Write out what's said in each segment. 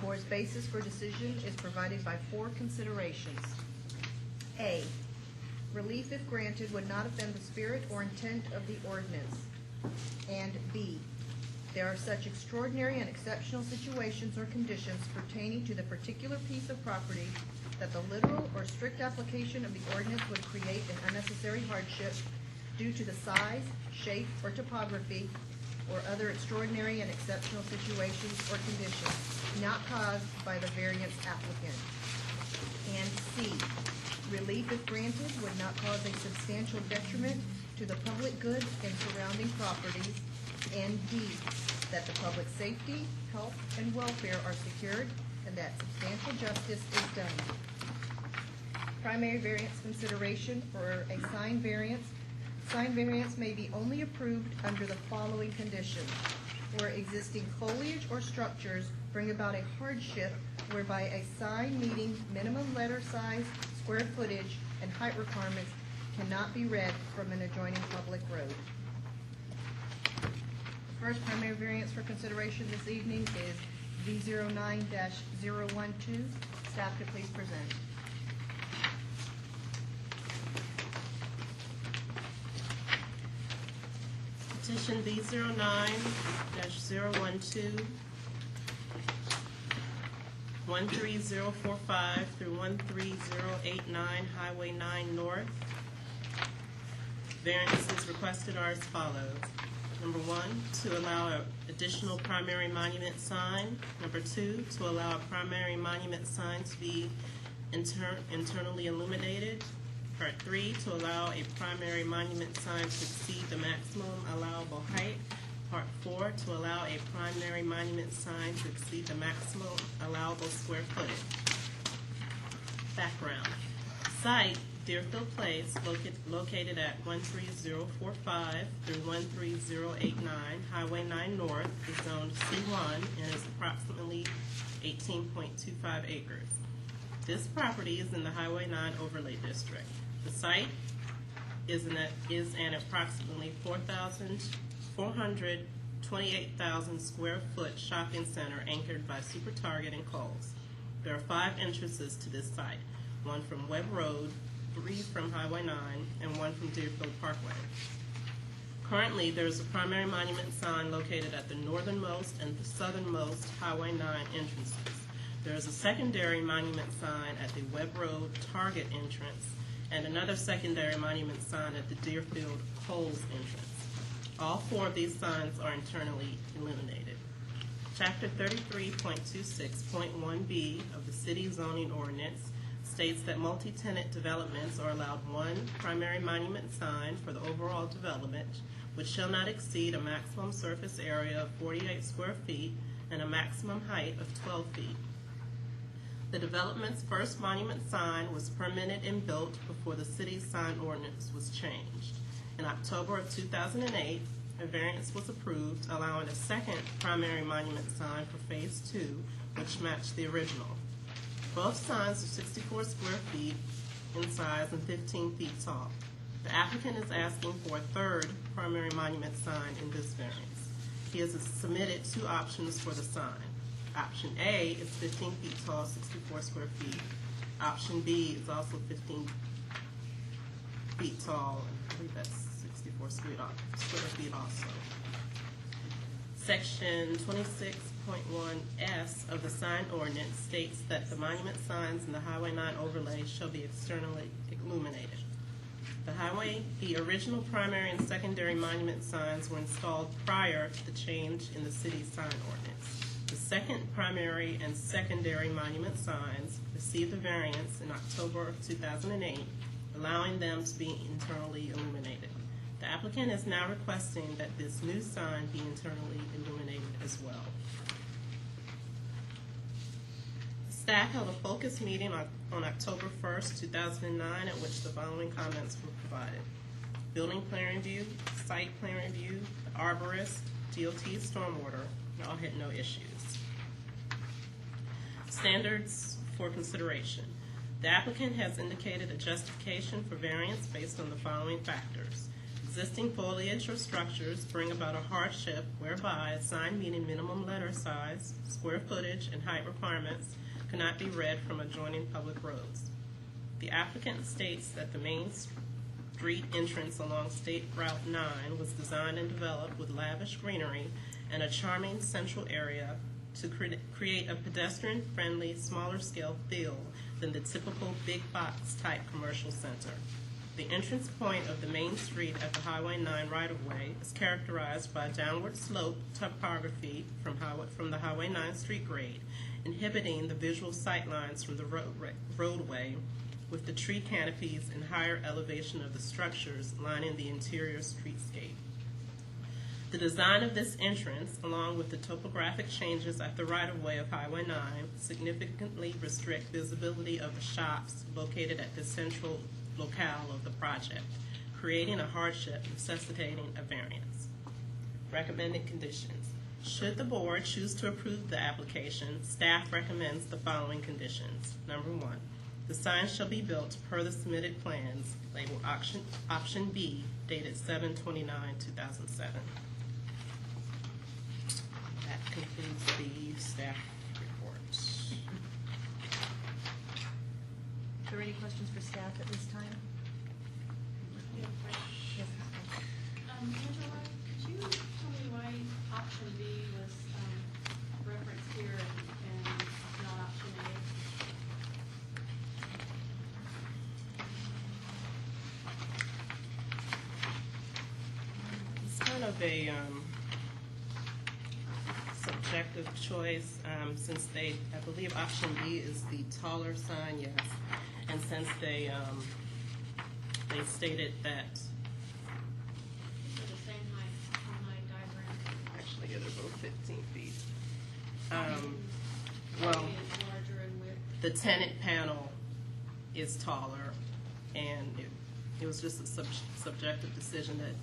board's basis for decision is provided by 4 considerations. A, relief if granted would not offend the spirit or intent of the ordinance. And B, there are such extraordinary and exceptional situations or conditions pertaining to the particular piece of property that the literal or strict application of the ordinance would create an unnecessary hardship due to the size, shape, or topography, or other extraordinary and exceptional situations or conditions not caused by the variance applicant. And C, relief if granted would not cause a substantial detriment to the public good and surrounding properties. And D, that the public safety, health, and welfare are secured and that substantial justice is done. Primary variance consideration for a sign variance. Sign variance may be only approved under the following conditions: where existing foliage or structures bring about a hardship whereby a sign meeting minimum letter size, square footage, and height requirements cannot be read from an adjoining public road. The first primary variance for consideration this evening is V09-012. Staff, could please present. Petition B09-012, 13045 through 13089 Highway 9 North. Variances requested are as follows. Number 1, to allow an additional primary monument sign. Number 2, to allow a primary monument sign to be internally illuminated. Part 3, to allow a primary monument sign to exceed the maximum allowable height. Part 4, to allow a primary monument sign to exceed the maximum allowable square footage. Background. Site, Deerfield Place, located at 13045 through 13089 Highway 9 North, is zoned C1 and is approximately 18.25 acres. This property is in the Highway 9 Overlay District. The site is an approximately 428,000 square foot shopping center anchored by Super Target and Kohl's. There are 5 entrances to this site, 1 from Webb Road, 3 from Highway 9, and 1 from Deerfield Parkway. Currently, there is a primary monument sign located at the northernmost and the southernmost Highway 9 entrances. There is a secondary monument sign at the Webb Road Target entrance and another secondary monument sign at the Deerfield Kohl's entrance. All 4 of these signs are internally illuminated. Chapter 33.26.1b of the City Zoning Ordinance states that multi-tenant developments are allowed 1 primary monument sign for the overall development, which shall not exceed a maximum surface area of 48 square feet and a maximum height of 12 feet. The development's first monument sign was permitted and built before the city's sign ordinance was changed. In October of 2008, a variance was approved allowing a second primary monument sign for Phase 2, which matched the original. Both signs are 64 square feet in size and 15 feet tall. The applicant is asking for a 3rd primary monument sign in this variance. He has submitted 2 options for the sign. Option A is 15 feet tall, 64 square feet. Option B is also 15 feet tall, and I believe that's 64 square feet also. Section 26.1S of the sign ordinance states that the monument signs in the Highway 9 overlay shall be externally illuminated. The original primary and secondary monument signs were installed prior to the change in the city's sign ordinance. The second primary and secondary monument signs received the variance in October of 2008, allowing them to be internally illuminated. The applicant is now requesting that this new sign be internally illuminated as well. Staff held a focus meeting on October 1st, 2009, at which the following comments were provided: building plan review, site plan review, the arborist, DOT stormwater, all had no issues. Standards for consideration. The applicant has indicated a justification for variance based on the following factors: existing foliage or structures bring about a hardship whereby a sign meeting minimum letter size, square footage, and height requirements cannot be read from adjoining public roads. The applicant states that the main street entrance along State Route 9 was designed and developed with lavish greenery and a charming central area to create a pedestrian-friendly, smaller-scale feel than the typical big-box-type commercial center. The entrance point of the main street at the Highway 9 right-of-way is characterized by downward slope topography from the Highway 9 street grade, inhibiting the visual sight lines from the roadway, with the tree canopies and higher elevation of the structures lining the interior streetscape. The design of this entrance, along with the topographic changes at the right-of-way of Highway 9, significantly restrict visibility of the shops located at the central locale of the project, creating a hardship necessitating a variance. Recommended conditions. Should the board choose to approve the application, staff recommends the following conditions. Number 1, the sign shall be built per the submitted plans labeled option B, dated 7/29/2007. That concludes the staff report. Are there any questions for staff at this time? Yes. Angela, could you tell me why option B was referenced here and not option A? It's kind of a subjective choice, since I believe option B is the taller sign, yes, and since they stated that, They're the same height on my diagram. actually, yeah, they're both 15 feet. A Well, is larger in width. the tenant panel is taller, and it was just a subjective decision that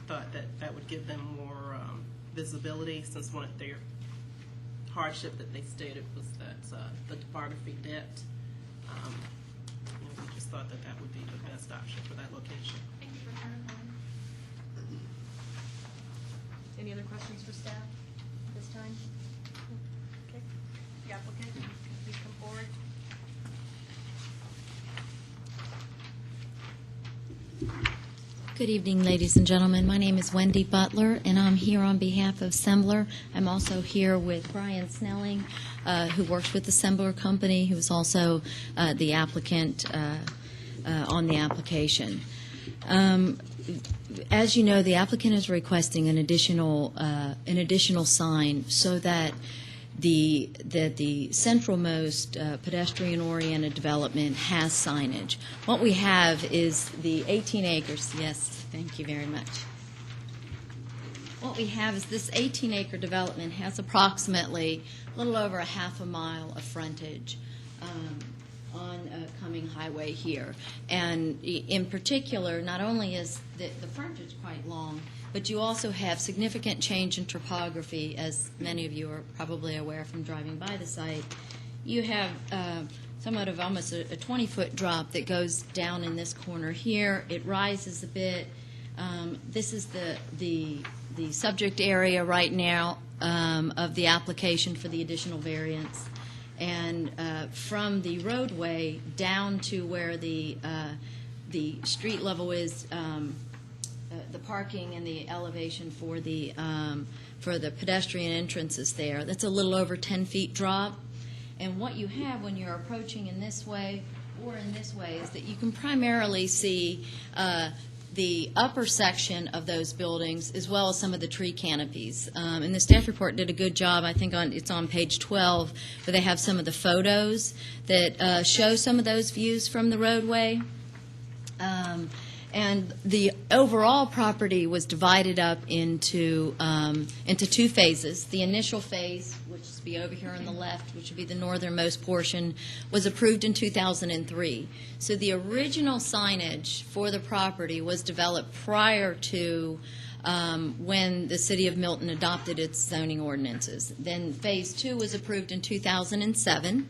thought that would give them more visibility, since one of their hardship that they stated was that the topography depth. We just thought that would be the best option for that location. Thank you for clarifying. Any other questions for staff at this time? Okay. The applicant, please come forward. Good evening, ladies and gentlemen. My name is Wendy Butler, and I'm here on behalf of Sembler. I'm also here with Brian Snelling, who works with the Sembler Company, who is also the applicant on the application. As you know, the applicant is requesting an additional sign so that the centralmost pedestrian-oriented development has signage. What we have is the 18 acres. Yes, thank you very much. What we have is this 18-acre development has approximately a little over a half a mile of frontage on Cumming Highway here. And in particular, not only is the frontage quite long, but you also have significant change in topography, as many of you are probably aware from driving by the site. You have somewhat of almost a 20-foot drop that goes down in this corner here. It rises a bit. This is the subject area right now of the application for the additional variance. And from the roadway down to where the street level is, the parking and the elevation for the pedestrian entrances there, that's a little over 10 feet drop. And what you have when you're approaching in this way or in this way is that you can primarily see the upper section of those buildings as well as some of the tree canopies. And the staff report did a good job, I think it's on page 12, where they have some of the photos that show some of those views from the roadway. And the overall property was divided up into two phases. The initial phase, which would be over here on the left, which would be the northernmost portion, was approved in 2003. So the original signage for the property was developed prior to when the City of Milton adopted its zoning ordinances. Then Phase 2 was approved in 2007.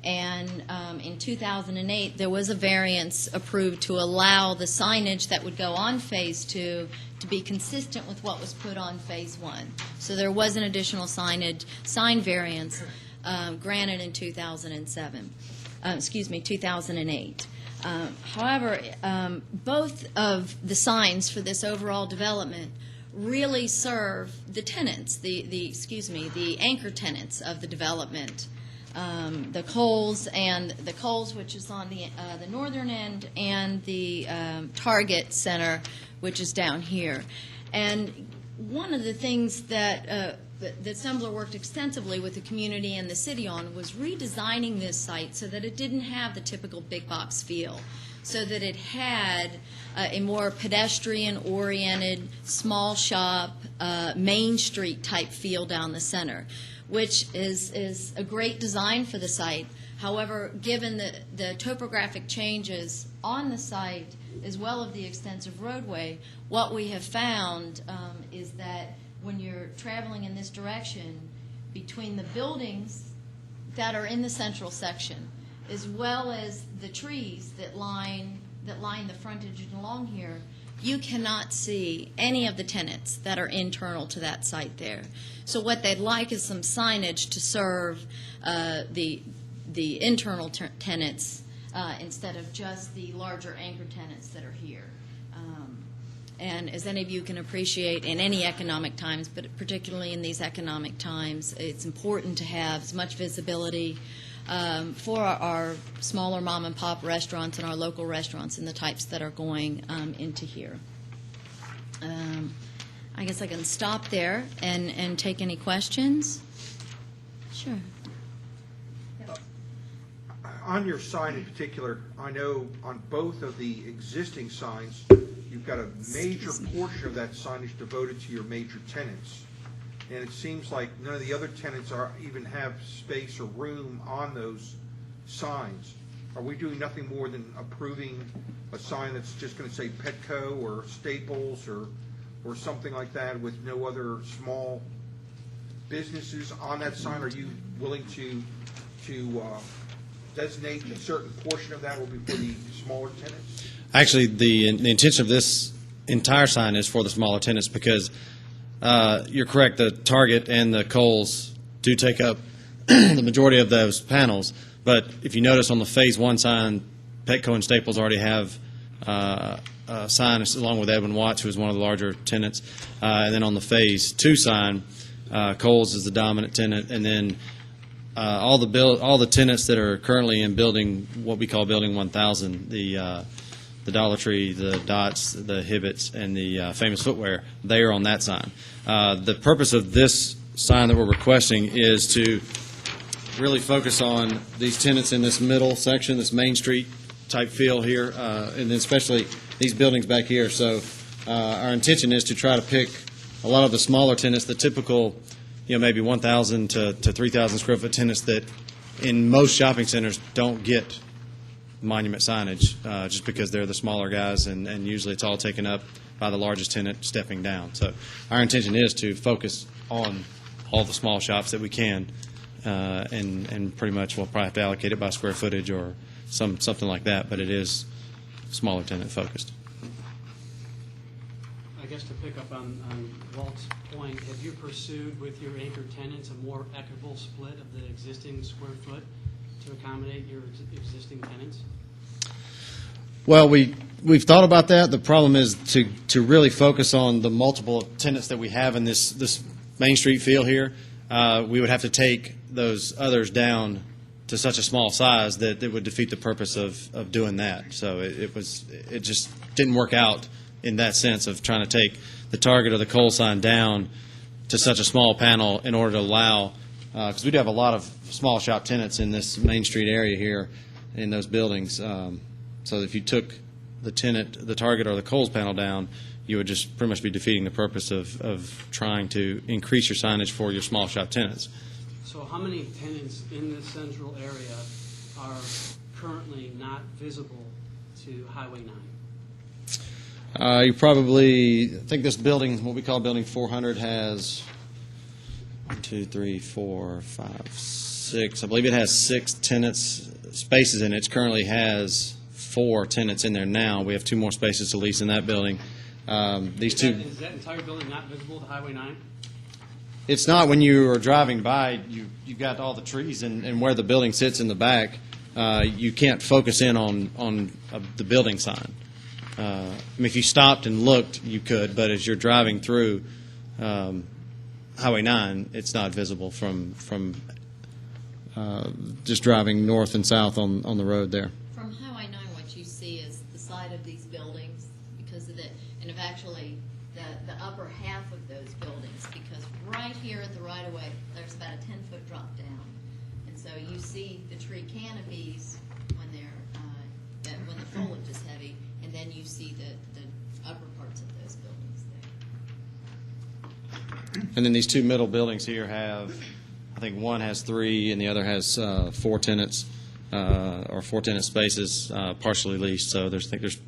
And in 2008, there was a variance approved to allow the signage that would go on Phase 2 to be consistent with what was put on Phase 1. So there was an additional sign variance granted in 2008. However, both of the signs for this overall development really serve the tenants, the anchor tenants of the development. The Kohl's, which is on the northern end, and the Target Center, which is down here. And one of the things that Sembler worked extensively with the community and the city on was redesigning this site so that it didn't have the typical big box feel, so that it had a more pedestrian-oriented, small shop, Main Street type feel down the center, which is a great design for the site. However, given the topographic changes on the site, as well as the extensive roadway, what we have found is that when you're traveling in this direction, between the buildings that are in the central section, as well as the trees that line the frontage along here, you cannot see any of the tenants that are internal to that site there. So what they'd like is some signage to serve the internal tenants instead of just the larger anchor tenants that are here. And as any of you can appreciate, in any economic times, but particularly in these economic times, it's important to have as much visibility for our smaller mom and pop restaurants and our local restaurants and the types that are going into here. I guess I can stop there and take any questions. Sure. On your sign in particular, I know on both of the existing signs, you've got a major portion of that signage devoted to your major tenants. And it seems like none of the other tenants even have space or room on those signs. Are we doing nothing more than approving a sign that's just going to say Petco or Staples or something like that with no other small businesses on that sign? Are you willing to designate a certain portion of that will be for the smaller tenants? Actually, the intention of this entire sign is for the smaller tenants because you're correct, the Target and the Kohl's do take up the majority of those panels. But if you notice on the Phase 1 sign, Petco and Staples already have a sign along with Edwin Watts, who is one of the larger tenants. And then on the Phase 2 sign, Kohl's is the dominant tenant. And then all the tenants that are currently in building, what we call Building 1000, the Dollar Tree, the Dots, the Hibbets, and the Famous Footwear, they are on that sign. The purpose of this sign that we're requesting is to really focus on these tenants in this middle section, this Main Street type feel here, and then especially these buildings back here. So our intention is to try to pick a lot of the smaller tenants, the typical, maybe 1,000 to 3,000 square foot tenants that in most shopping centers don't get monument signage just because they're the smaller guys, and usually it's all taken up by the largest tenant stepping down. So our intention is to focus on all the small shops that we can, and pretty much we'll probably have to allocate it by square footage or something like that, but it is smaller tenant focused. I guess to pick up on Walt's point, have you pursued with your anchor tenants a more equitable split of the existing square foot to accommodate your existing tenants? Well, we've thought about that. The problem is to really focus on the multiple tenants that we have in this Main Street feel here. We would have to take those others down to such a small size that it would defeat the purpose of doing that. So it just didn't work out in that sense of trying to take the Target or the Kohl sign down to such a small panel in order to allow, because we do have a lot of small shop tenants in this Main Street area here in those buildings. So if you took the Target or the Kohl's panel down, you would just pretty much be defeating the purpose of trying to increase your signage for your small shop tenants. So how many tenants in this central area are currently not visible to Highway 9? You probably, I think this building, what we call Building 400, has 1, 2, 3, 4, 5, 6, I believe it has 6 tenants, spaces in it. It currently has 4 tenants in there now. We have 2 more spaces to lease in that building. These two. Is that entire building not visible to Highway 9? It's not. When you are driving by, you've got all the trees, and where the building sits in the back, you can't focus in on the building sign. I mean, if you stopped and looked, you could, but as you're driving through Highway 9, it's not visible from just driving north and south on the road there. From Highway 9, what you see is the side of these buildings because of and of actually the upper half of those buildings, because right here at the right-of-way, there's about a 10-foot drop down. And so you see the tree canopies when when the foliage is heavy, and then you see the upper parts of those buildings there. And then these 2 middle buildings here have, I think one has 3 and the other has 4 tenants, or 4 tenant spaces partially leased. So I think there's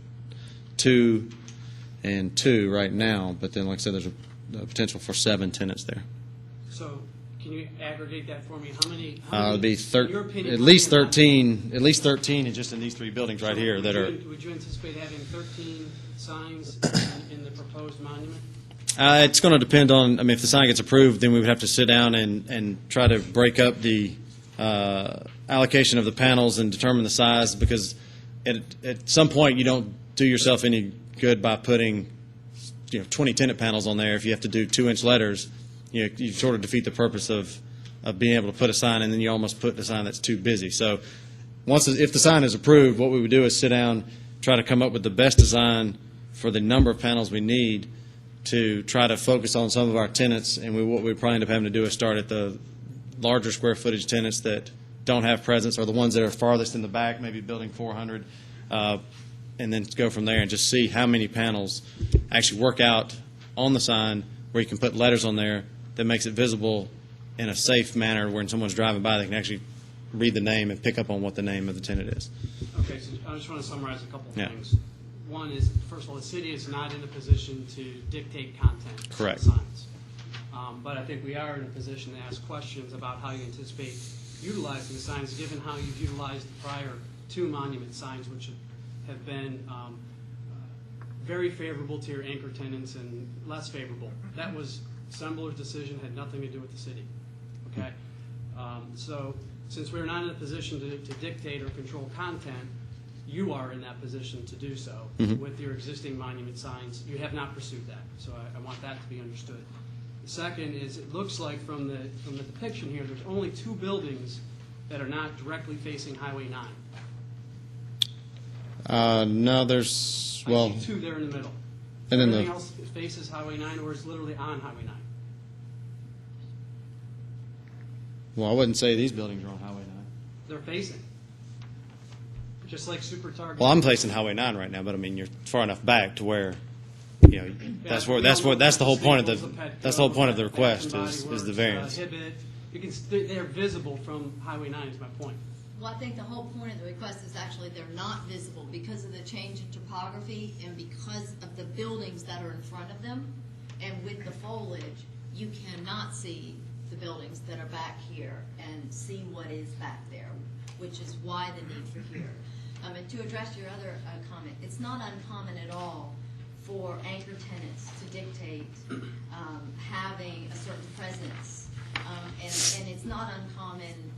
2 and 2 right now, but then like I said, there's a potential for 7 tenants there. So can you aggregate that for me? How many It'd be in your opinion, at least how many- 13, at least 13 just in these 3 buildings right here that are. Would you anticipate having 13 signs in the proposed monument? It's going to depend on, I mean, if the sign gets approved, then we would have to sit down and try to break up the allocation of the panels and determine the size, because at some point you don't do yourself any good by putting 20 tenant panels on there. If you have to do 2-inch letters, you sort of defeat the purpose of being able to put a sign, and then you almost put the sign that's too busy. So if the sign is approved, what we would do is sit down, try to come up with the best design for the number of panels we need to try to focus on some of our tenants. And what we probably end up having to do is start at the larger square footage tenants that don't have presence, or the ones that are farthest in the back, maybe building 400, and then go from there and just see how many panels actually work out on the sign where you can put letters on there that makes it visible in a safe manner, when someone's driving by, they can actually read the name and pick up on what the name of the tenant is. Okay, so I just want to summarize a couple of Yeah. things. One is, first of all, the city is not in a position to dictate content of Correct. signs. But I think we are in a position to ask questions about how you anticipate utilizing the signs, given how you've utilized the prior 2 monument signs, which have been very favorable to your anchor tenants and less favorable. That was Sembler's decision, had nothing to do with the city. Okay? So since we're not in a position to dictate or control content, you are in that position to do so with your existing monument signs. You have not pursued that, so I want that to be understood. The second is, it looks like from the depiction here, there's only 2 buildings that are not directly facing Highway 9. No, there's, I well, see 2 there in the middle. and then Everything the, else faces Highway 9 or is literally on Highway 9. well, I wouldn't say these buildings are on Highway 9. They're facing. Just like Super Target. Well, I'm facing Highway 9 right now, but I mean, you're far enough back to where, that's the whole point of the request is the variance. They're visible from Highway 9 is my point. Well, I think the whole point of the request is actually they're not visible because of the change in topography and because of the buildings that are in front of them. And with the foliage, you cannot see the buildings that are back here and see what is back there, which is why the need for here. And to address your other comment, it's not uncommon at all for anchor tenants to dictate having a certain presence. And it's not uncommon,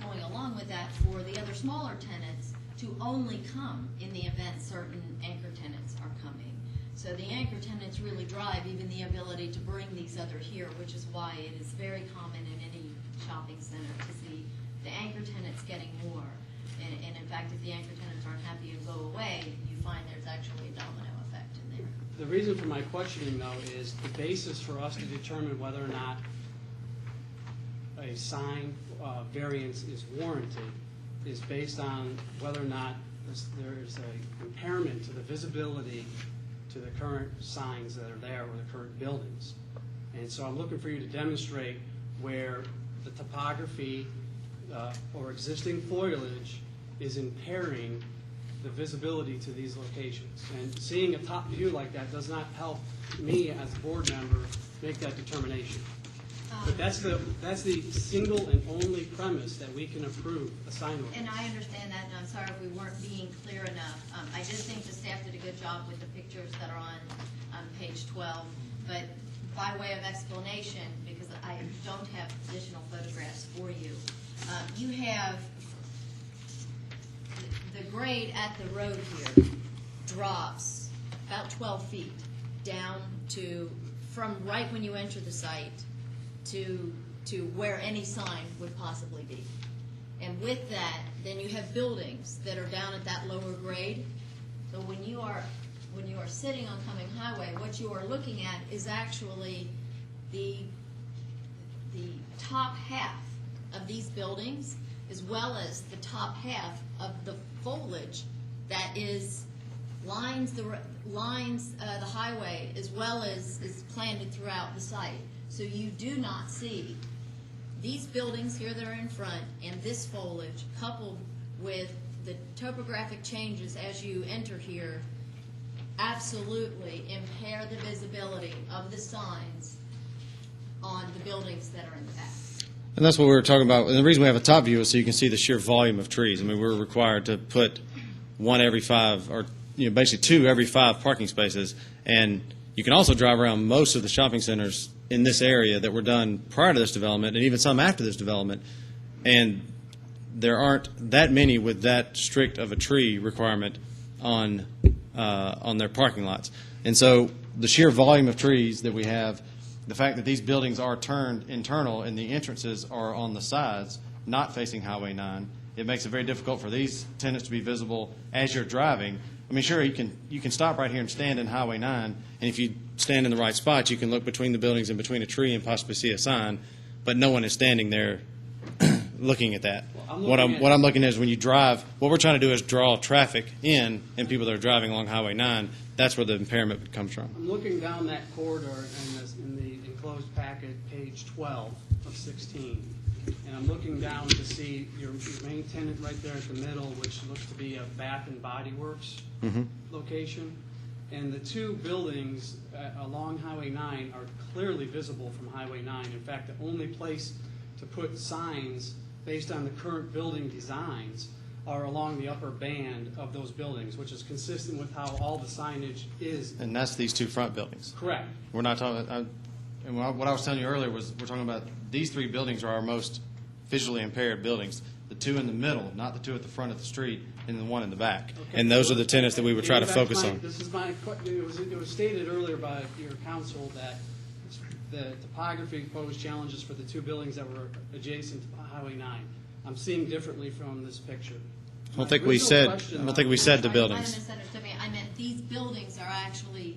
going along with that, for the other smaller tenants to only come in the event certain anchor tenants are coming. So the anchor tenants really drive even the ability to bring these other here, which is why it is very common in any shopping center to see the anchor tenants getting more. And in fact, if the anchor tenants aren't happy and go away, you find there's actually a domino effect in there. The reason for my questioning, though, is the basis for us to determine whether or not a sign variance is warranted is based on whether or not there's an impairment to the visibility to the current signs that are there or the current buildings. And so I'm looking for you to demonstrate where the topography or existing foliage is impairing the visibility to these locations. And seeing a top view like that does not help me as a board member make that determination. But that's the single and only premise that we can approve a sign ordinance. And I understand that, and I'm sorry if we weren't being clear enough. I did think the staff did a good job with the pictures that are on page 12, but by way of explanation, because I don't have additional photographs for you, you have the grade at the road here drops about 12 feet down to, from right when you enter the site to where any sign would possibly be. And with that, then you have buildings that are down at that lower grade. So when you are sitting on Cumming Highway, what you are looking at is actually the top half of these buildings, as well as the top half of the foliage that lines the highway, as well as is planted throughout the site. So you do not see these buildings here that are in front and this foliage coupled with the topographic changes as you enter here absolutely impair the visibility of the signs on the buildings that are in the back. And that's what we were talking about. And the reason we have a top view is so you can see the sheer volume of trees. I mean, we're required to put one every 5, or basically 2 every 5 parking spaces. And you can also drive around most of the shopping centers in this area that were done prior to this development, and even some after this development. And there aren't that many with that strict of a tree requirement on their parking lots. And so the sheer volume of trees that we have, the fact that these buildings are turned internal and the entrances are on the sides, not facing Highway 9, it makes it very difficult for these tenants to be visible as you're driving. I mean, sure, you can stop right here and stand in Highway 9, and if you stand in the right spot, you can look between the buildings and between a tree and possibly see a sign, but no one is standing there looking at that. What I'm looking at is when you drive, what we're trying to do is draw traffic in, and people that are driving along Highway 9, that's where the impairment comes from. I'm looking down that corridor in the enclosed packet, page 12 of 16, and I'm looking down to see your main tenant right there at the middle, which looks to be a Bath and Body Works location. And the 2 buildings along Highway 9 are clearly visible from Highway 9. In fact, the only place to put signs based on the current building designs are along the upper band of those buildings, which is consistent with how all the signage is. And that's these 2 front buildings. Correct. We're not talking, and what I was telling you earlier was we're talking about these 3 buildings are our most visually impaired buildings. The 2 in the middle, not the 2 at the front of the street, and the 1 in the back. Okay. And those are the tenants that we would try to focus on. This is it was stated earlier by your counsel that the topography posed challenges for the 2 buildings that were adjacent to Highway 9. I'm seeing differently from this picture. I don't think we said the buildings. I misunderstood me. I meant these buildings are actually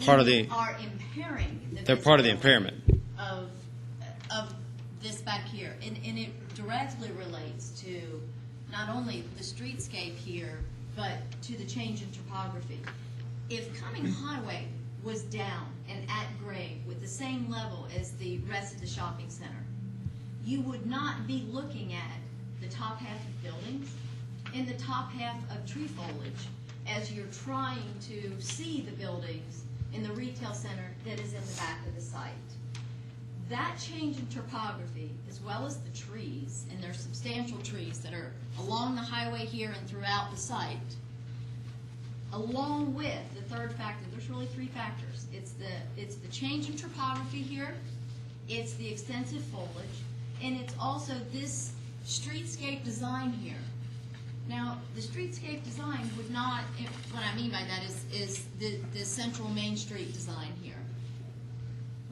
Part of the- are impairing the They're part of the visibility impairment. of this back here, and it directly relates to not only the streetscape here, but to the change in topography. If Cumming Highway was down and at grade with the same level as the rest of the shopping center, you would not be looking at the top half of buildings and the top half of tree foliage as you're trying to see the buildings in the retail center that is in the back of the site. That change in topography, as well as the trees, and there's substantial trees that are along the highway here and throughout the site, along with the third factor, there's really 3 factors. It's the change in topography here, it's the extensive foliage, and it's also this streetscape design here. Now, the streetscape design would not, what I mean by that is the central Main Street design here.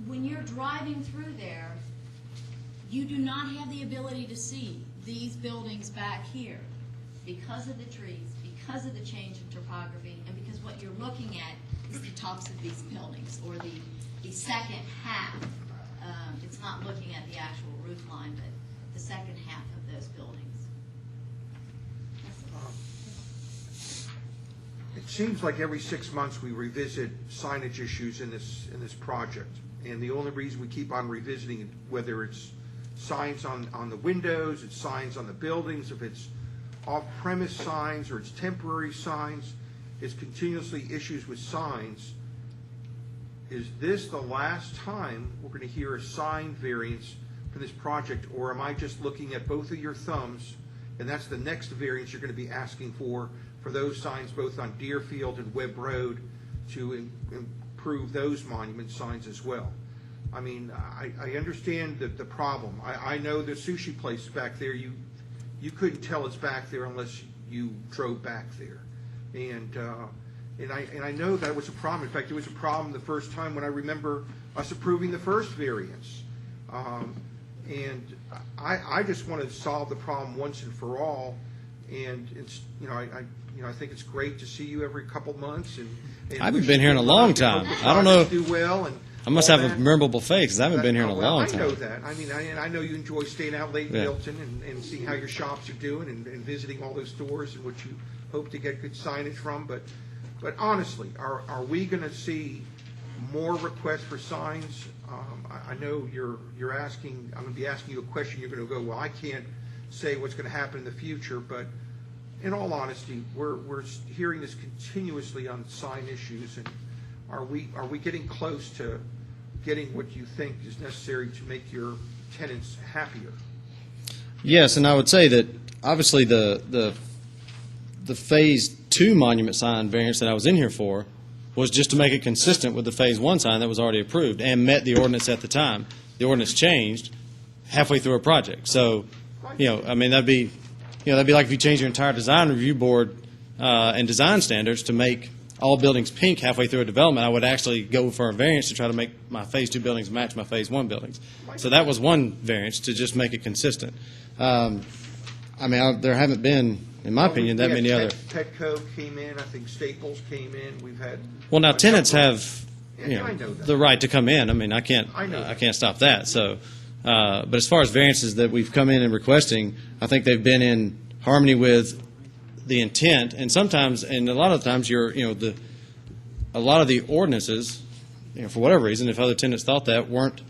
When you're driving through there, you do not have the ability to see these buildings back here because of the trees, because of the change in topography, and because what you're looking at is the tops of these buildings, or the second half. It's not looking at the actual roof line, but the second half of those buildings. It seems like every 6 months we revisit signage issues in this project. And the only reason we keep on revisiting it, whether it's signs on the windows, it's signs on the buildings, if it's off-premise signs or it's temporary signs, it's continuously issues with signs. is this the last time we're going to hear a sign variance for this project, or am I just looking at both of your thumbs, and that's the next variance you're going to be asking for those signs both on Deerfield and Webb Road to improve those monument signs as well? I mean, I understand the problem. I know the sushi place back there, you couldn't tell it's back there unless you drove back there. And I know that was a problem. In fact, it was a problem the first time when I remember us approving the first variance. And I just want to solve the problem once and for all. And it's, I think it's great to see you every couple months. And I haven't been here in a long time. I don't know. Do well and I must have a memorable face because I haven't been here in a long I know time. that. I mean, I know you enjoy staying out late in Yeah. Milton and seeing how your shops are doing and visiting all those stores and what you hope to get good signage from. But honestly, are we going to see more requests for signs? I know you're asking. I'm going to be asking you a question. You're going to go, well, I can't say what's going to happen in the future. But in all honesty, we're hearing this continuously on sign issues, and are we getting close to getting what you think is necessary to make your tenants happier? Yes, and I would say that obviously the Phase 2 monument sign variance that I was in here for was just to make it consistent with the Phase 1 sign that was already approved and met the ordinance at the time. The ordinance changed halfway through a project. So, I mean, that'd be like if you change your entire design review board and design standards to make all buildings pink halfway through a development. I would actually go for a variance to try to make my Phase 2 buildings match my Phase 1 buildings. So that was one variance to just make it consistent. I mean, there haven't been, in my opinion, that many other. Petco came in. I think Staples came in. We've had. Well, now tenants have, Yeah, I know that. the right to come in. I mean, I can't stop that. So, but as far as variances that we've come in and requesting, I think they've been in harmony with the intent, and sometimes, and a lot of times, a lot of the ordinances, for whatever reason, if other tenants thought that, weren't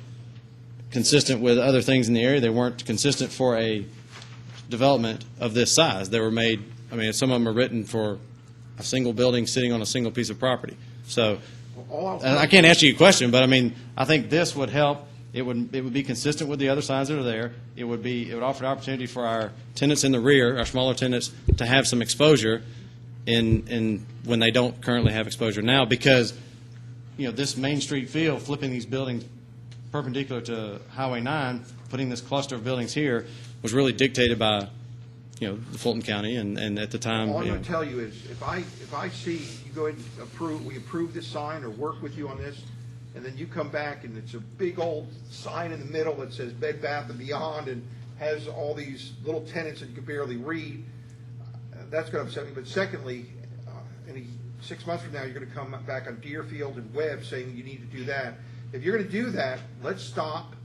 consistent with other things in the area. They weren't consistent for a development of this size. They were made. I mean, some of them are written for a single building sitting on a single piece of property. So, and I can't answer your question, but I mean, I think this would help. It would be consistent with the other signs that are there. It would offer the opportunity for our tenants in the rear, our smaller tenants, to have some exposure in when they don't currently have exposure now, because this Main Street feel, flipping these buildings perpendicular to Highway 9, putting this cluster of buildings here, was really dictated by the Fulton County and at the time. All I'm going to tell you is if I see you go ahead and we approve this sign or work with you on this, and then you come back and it's a big old sign in the middle that says Bed Bath & Beyond and has all these little tenants that you can barely read, that's going to upset me. But secondly, 6 months from now, you're going to come back on Deerfield and Webb saying you need to do that. If you're going to do that, let's stop.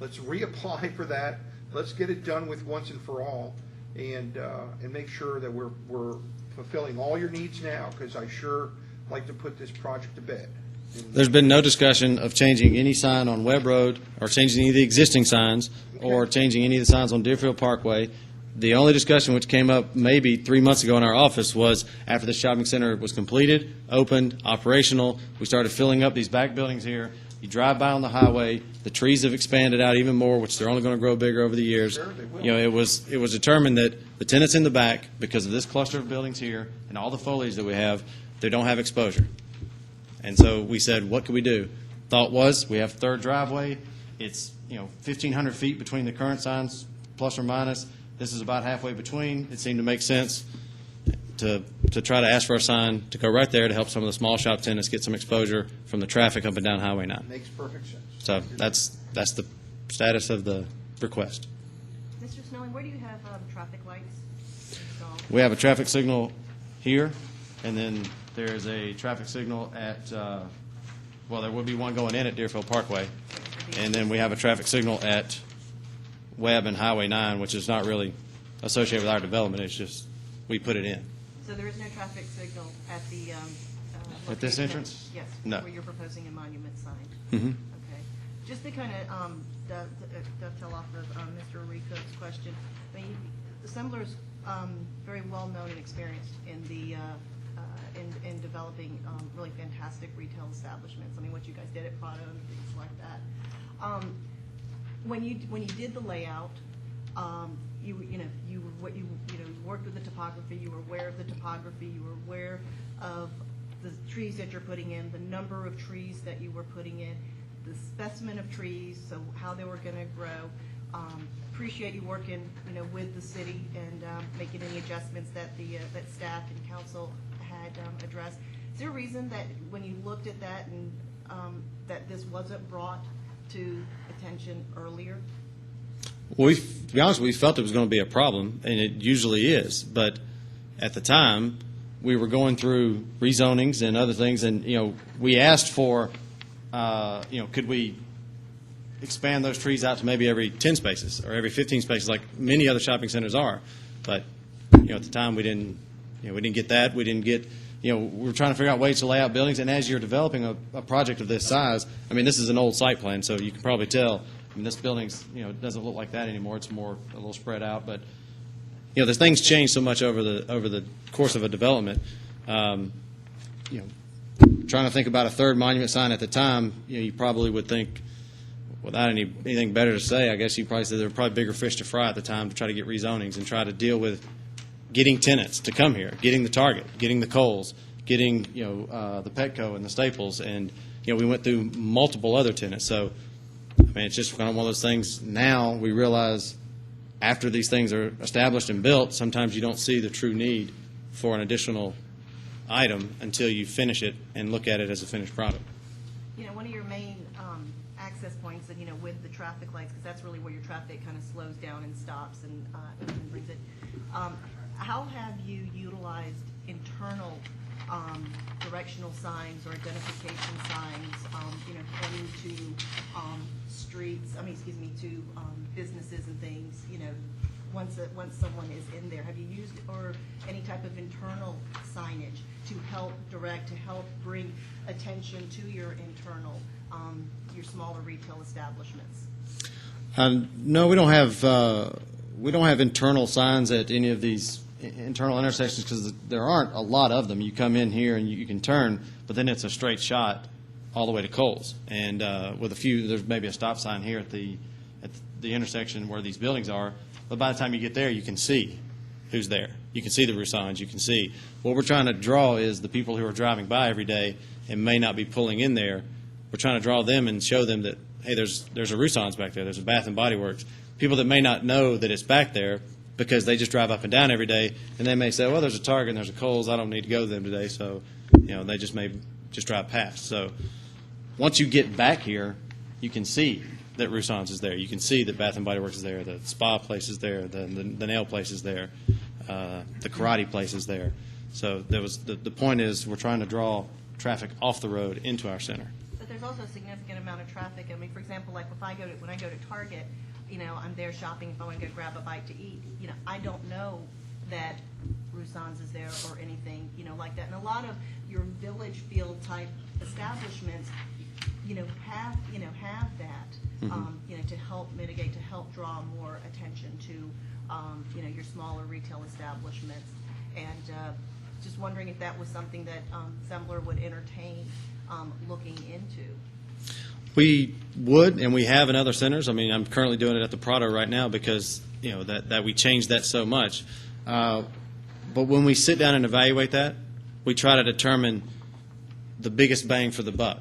Let's reapply for that. Let's get it done with once and for all, and make sure that we're fulfilling all your needs now, because I sure like to put this project to bed. There's been no discussion of changing any sign on Webb Road or changing any of the existing signs or changing any of the signs on Deerfield Parkway. The only discussion which came up maybe 3 months ago in our office was after the shopping center was completed, opened, operational, we started filling up these back buildings here. You drive by on the highway, the trees have expanded out even more, which they're only going to grow bigger over the years. Sure, they will. It was determined that the tenants in the back, because of this cluster of buildings here and all the foliage that we have, they don't have exposure. And so we said, what could we do? Thought was, we have third driveway. It's 1,500 feet between the current signs, plus or minus. This is about halfway between. It seemed to make sense to try to ask for a sign to go right there to help some of the small shop tenants get some exposure from the traffic up and down Highway 9. Makes perfect sense. So that's the status of the request. Mr. Snelling, where do you have traffic lights installed? We have a traffic signal here, and then there's a traffic signal at, there will be one going in at Deerfield Parkway, and then we have a traffic signal at Webb and Highway 9, which is not really associated with our development. It's just we put it in. So there is no traffic signal at the At this location? entrance? Yes. No. Where you're proposing a monument sign. Mm-hmm. Okay. Just to kind of dovetail off of Mr. Rico's question, I mean, Assembler's very well known and experienced in the in developing really fantastic retail establishments. I mean, what you guys did at Prado and things like that. When you did the layout, you worked with the topography. You were aware of the topography. You were aware of the trees that you're putting in, the number of trees that you were putting in, the specimen of trees, so how they were going to grow. Appreciate you working, with the city and making any adjustments that that staff and council had addressed. Is there a reason that when you looked at that and that this wasn't brought to attention earlier? Well, to be honest, we felt it was going to be a problem, and it usually is. But at the time, we were going through rezonings and other things, and we asked for, could we expand those trees out to maybe every 10 spaces or every 15 spaces, like many other shopping centers are. But at the time, we didn't get that. We didn't get. We were trying to figure out ways to lay out buildings, and as you're developing a project of this size, I mean, this is an old site plan, so you can probably tell. I mean, this building's, doesn't look like that anymore. It's more a little spread out, but the things change so much over the course of a development. Trying to think about a third monument sign at the time, you probably would think, without anything better to say, I guess you probably said there were probably bigger fish to fry at the time to try to get rezonings and try to deal with getting tenants to come here, getting the Target, getting the Kohl's, getting the Petco and the Staples, and we went through multiple other tenants. So I mean, it's just kind of one of those things. Now we realize after these things are established and built, sometimes you don't see the true need for an additional item until you finish it and look at it as a finished product. One of your main access points, and with the traffic lights, because that's really where your traffic kind of slows down and stops and brings it. How have you utilized internal directional signs or identification signs, heading to streets? To businesses and things. Once someone is in there, have you used or any type of internal signage to help direct, to help bring attention to your internal, your smaller retail establishments? No, we don't have internal signs at any of these internal intersections because there aren't a lot of them. You come in here and you can turn, but then it's a straight shot all the way to Kohl's. And with a few, there's maybe a stop sign here at the intersection where these buildings are. But by the time you get there, you can see who's there. You can see the roof signs. You can see. What we're trying to draw is the people who are driving by every day and may not be pulling in there. We're trying to draw them and show them that, hey, there's a roof signs back there. There's a Bath and Body Works. People that may not know that it's back there because they just drive up and down every day, and they may say, well, there's a Target and there's a Kohl's. I don't need to go to them today. So, they just may just drive past. So once you get back here, you can see that Roussan's is there. You can see that Bath and Body Works is there. The spa place is there. The nail place is there. The karate place is there. So there was the point is we're trying to draw traffic off the road into our center. But there's also a significant amount of traffic. I mean, for example, like when I go to Target, I'm there shopping. If I want to go grab a bite to eat, I don't know that Roussan's is there or anything, like that. And a lot of your village feel type establishments, have that, to help mitigate, to help draw more attention to, your smaller retail establishments. And just wondering if that was something that Zembler would entertain looking into. We would, and we have in other centers. I mean, I'm currently doing it at the Prado right now because, that we changed that so much. But when we sit down and evaluate that, we try to determine the biggest bang for the buck.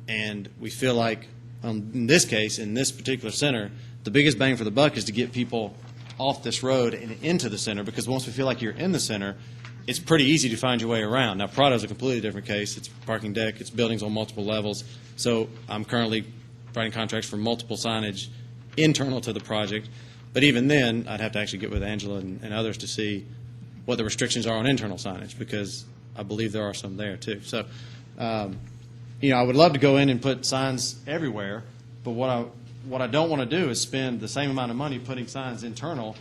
And we feel like, in this case, in this particular center, the biggest bang for the buck is to get people off this road and into the center, because once we feel like you're in the center, it's pretty easy to find your way around. Now, Prado's a completely different case. It's parking deck. It's buildings on multiple levels. So I'm currently writing contracts for multiple signage internal to the project. But even then, I'd have to actually get with Angela and others to see what the restrictions are on internal signage, because I believe there are some there, too. So, I would love to go in and put signs everywhere, but what I don't want to do is spend the same amount of money putting signs internal,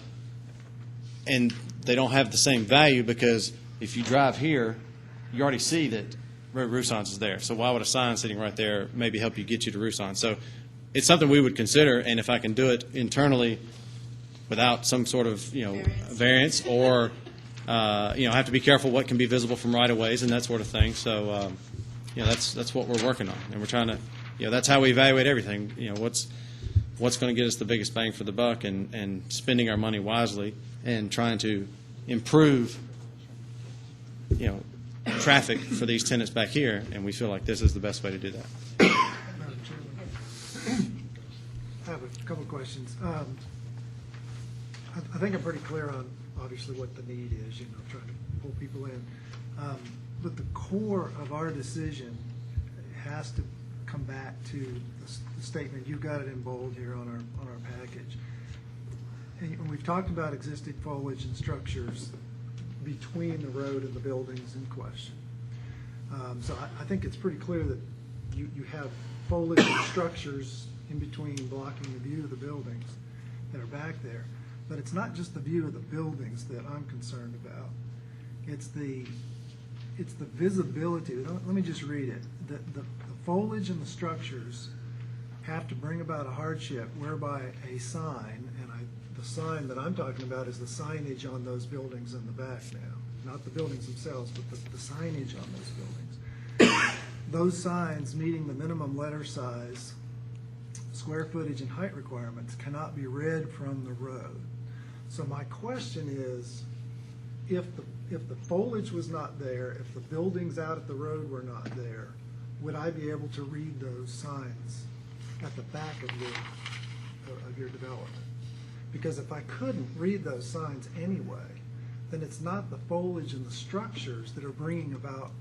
and they don't have the same value, because if you drive here, you already see that Roussan's is there. So why would a sign sitting right there maybe help you get you to Roussan's? So it's something we would consider, and if I can do it internally without some sort of variance, or have to be careful what can be visible from right-of-ways and that sort of thing. So, that's what we're working on, and we're trying to, that's how we evaluate everything. What's going to get us the biggest bang for the buck, and spending our money wisely and trying to improve, traffic for these tenants back here, and we feel like this is the best way to do that. Madam Chairman, I have a couple of questions. I think I'm pretty clear on, obviously, what the need is, trying to pull people in. But the core of our decision has to come back to the statement, you've got it in bold here on our package. And we've talked about existing foliage and structures between the road and the buildings in question. So I think it's pretty clear that you have foliage and structures in between blocking the view of the buildings that are back there. But it's not just the view of the buildings that I'm concerned about. It's the visibility. Let me just read it. The foliage and the structures have to bring about a hardship whereby a sign, and the sign that I'm talking about is the signage on those buildings in the back now. Not the buildings themselves, but the signage on those buildings. Those signs meeting the minimum letter size, square footage, and height requirements cannot be read from the road. So my question is, if the foliage was not there, if the buildings out at the road were not there, would I be able to read those signs at the back of your development? Because if I couldn't read those signs anyway, then it's not the foliage and the structures that are bringing about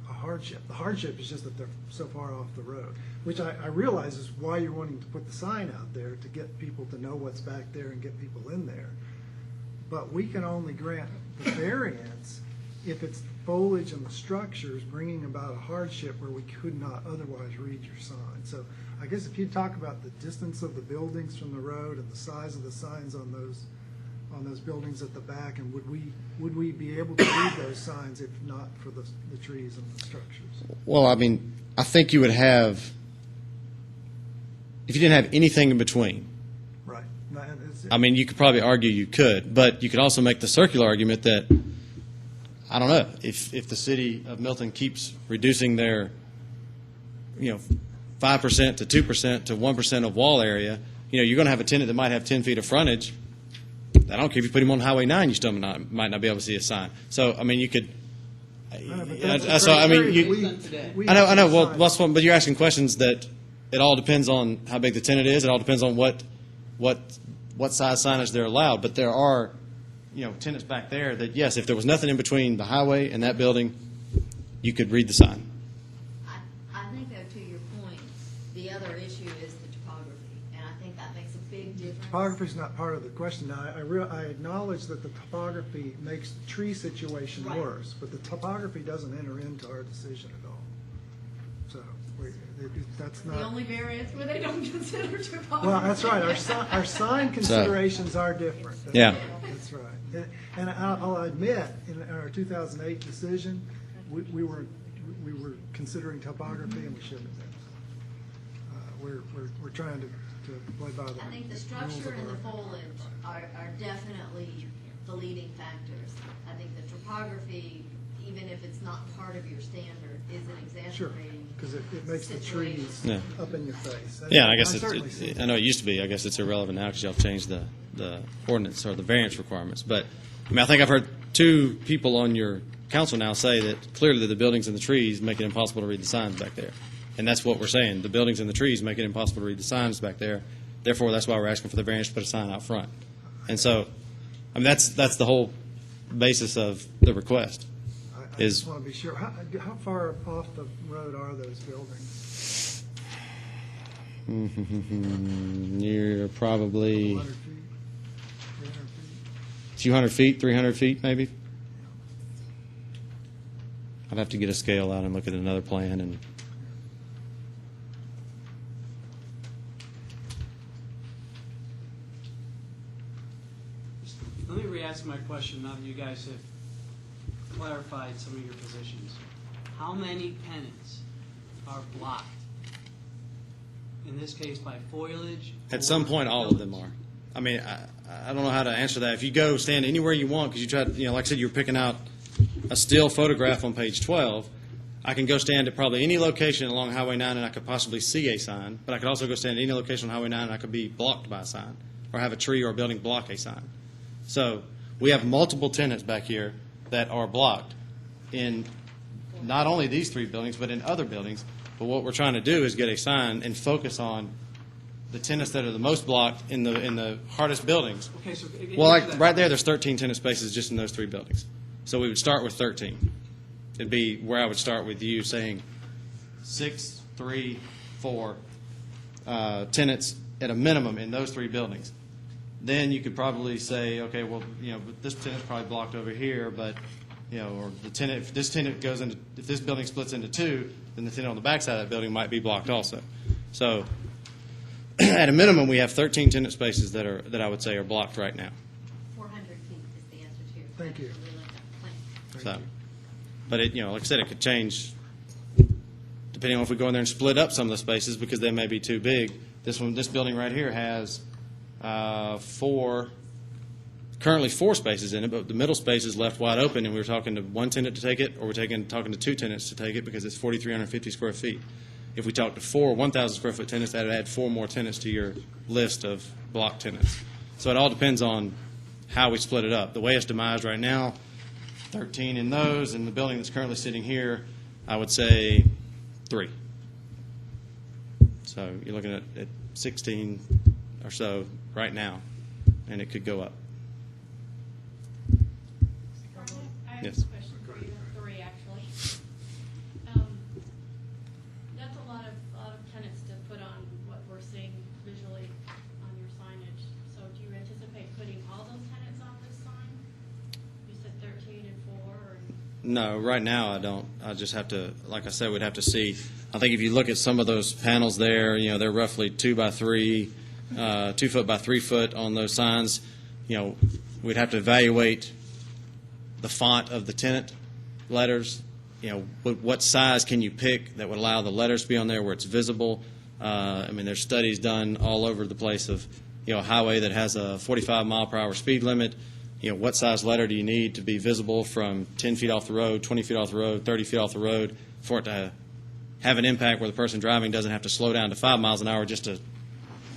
a hardship. The hardship is just that they're so far off the road, which I realize is why you're wanting to put the sign out there, to get people to know what's back there and get people in there. But we can only grant the variance if it's foliage and the structures bringing about a hardship where we could not otherwise read your sign. So I guess if you talk about the distance of the buildings from the road and the size of the signs on those buildings at the back, and would we be able to read those signs if not for the trees and the structures? Well, I mean, I think you would have, if you didn't have anything in between, Right. I mean, you could probably argue you could, but you could also make the circular argument that, I don't know, if the city of Milton keeps reducing their, 5% to 2% to 1% of wall area, you're going to have a tenant that might have 10 feet of frontage. I don't care if you put him on Highway 9, you still might not be able to see a sign. So, I mean, you could. I know. Well, but you're asking questions that it all depends on how big the tenant is. It all depends on what size signage they're allowed. But there are, tenants back there that, yes, if there was nothing in between the highway and that building, you could read the sign. I think, though, to your point, the other issue is the topography, and I think that makes a big difference. Topography is not part of the question. Now, I acknowledge that the topography makes the tree situation Right. worse, but the topography doesn't enter into our decision at all. So that's not. The only variance where they don't consider topography. Well, that's right. Our sign considerations are different. Yeah. That's right. And I'll admit, in our 2008 decision, we were considering topography, and we shouldn't have been. We're trying to play by the I think the rules structure of and the our- foliage are definitely the leading factors. I think the topography, even if it's not part of your standard, is an Sure, exasperating because it makes the situation. trees Yeah. up in your face. Yeah, I guess certainly see I know it used to be. I guess it's irrelevant now because y'all changed the ordinance or the variance requirements. But, I mean, I think I've heard two people on your council now say that clearly the buildings and the trees make it impossible to read the signs back there. And that's what we're saying. The buildings and the trees make it impossible to read the signs back there. Therefore, that's why we're asking for the variance to put a sign out front. And so, I mean, that's the whole basis of the request. I just want to be sure. How far off the road are those buildings? You're probably 100 feet? 300 feet? a few hundred feet, 300 feet maybe. I'd have to get a scale out and look at another plan. And Let me re-ask my question now that you guys have clarified some of your positions. How many tenants are blocked? In this case, by foliage? at some point, all of them are. I mean, I don't know how to answer that. If you go stand anywhere you want, because you tried, like I said, you're picking out a still photograph on page 12, I can go stand at probably any location along Highway 9 and I could possibly see a sign, but I could also go stand at any location on Highway 9 and I could be blocked by a sign or have a tree or a building block a sign. So we have multiple tenants back here that are blocked in not only these 3 buildings, but in other buildings. But what we're trying to do is get a sign and focus on the tenants that are the most blocked in the hardest buildings. Okay, so. Well, like right there's 13 tenant spaces just in those 3 buildings. So we would start with 13. It'd be where I would start with you saying 6, 3, 4 tenants at a minimum in those 3 buildings. Then you could probably say, okay, well, but this tenant's probably blocked over here, but or the tenant, if this tenant goes into, if this building splits into 2, then the tenant on the backside of that building might be blocked also. So at a minimum, we have 13 tenant spaces that I would say are blocked right now. 400 feet is the answer to your Thank you. question. So, but it, like I said, it could change depending on if we go in there and split up some of the spaces because they may be too big. This building right here has currently 4 spaces in it, but the middle space is left wide open, and we were talking to 1 tenant to take it, or we're talking to 2 tenants to take it because it's 4,350 square feet. If we talk to 4 1,000 square foot tenants, that would add 4 more tenants to your list of block tenants. So it all depends on how we split it up. The way it's demised right now, 13 in those, and the building that's currently sitting here, I would say 3. So you're looking at 16 or so right now, and it could go up. I have Yes. a question for you, 3 actually. That's a lot of tenants to put on what we're seeing visually on your signage. So do you anticipate putting all those tenants on this sign? You said 13 and 4, or? No, right now I don't. I just have to, like I said, we'd have to see. I think if you look at some of those panels there, they're roughly 2 by 3, 2 foot by 3 foot on those signs. We'd have to evaluate the font of the tenant letters. What size can you pick that would allow the letters to be on there where it's visible? There's studies done all over the place of, a highway that has a 45 mile per hour speed limit. What size letter do you need to be visible from 10 feet off the road, 20 feet off the road, 30 feet off the road for it to have an impact where the person driving doesn't have to slow down to 5 miles an hour just to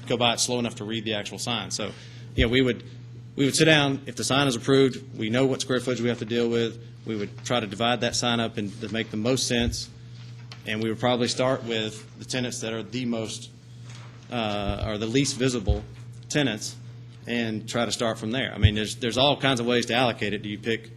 go by it slow enough to read the actual sign. So, we would sit down. If the sign is approved, we know what square footage we have to deal with. We would try to divide that sign up and to make the most sense. And we would probably start with the tenants that are the most or the least visible tenants and try to start from there. There's all kinds of ways to allocate it. Do you pick,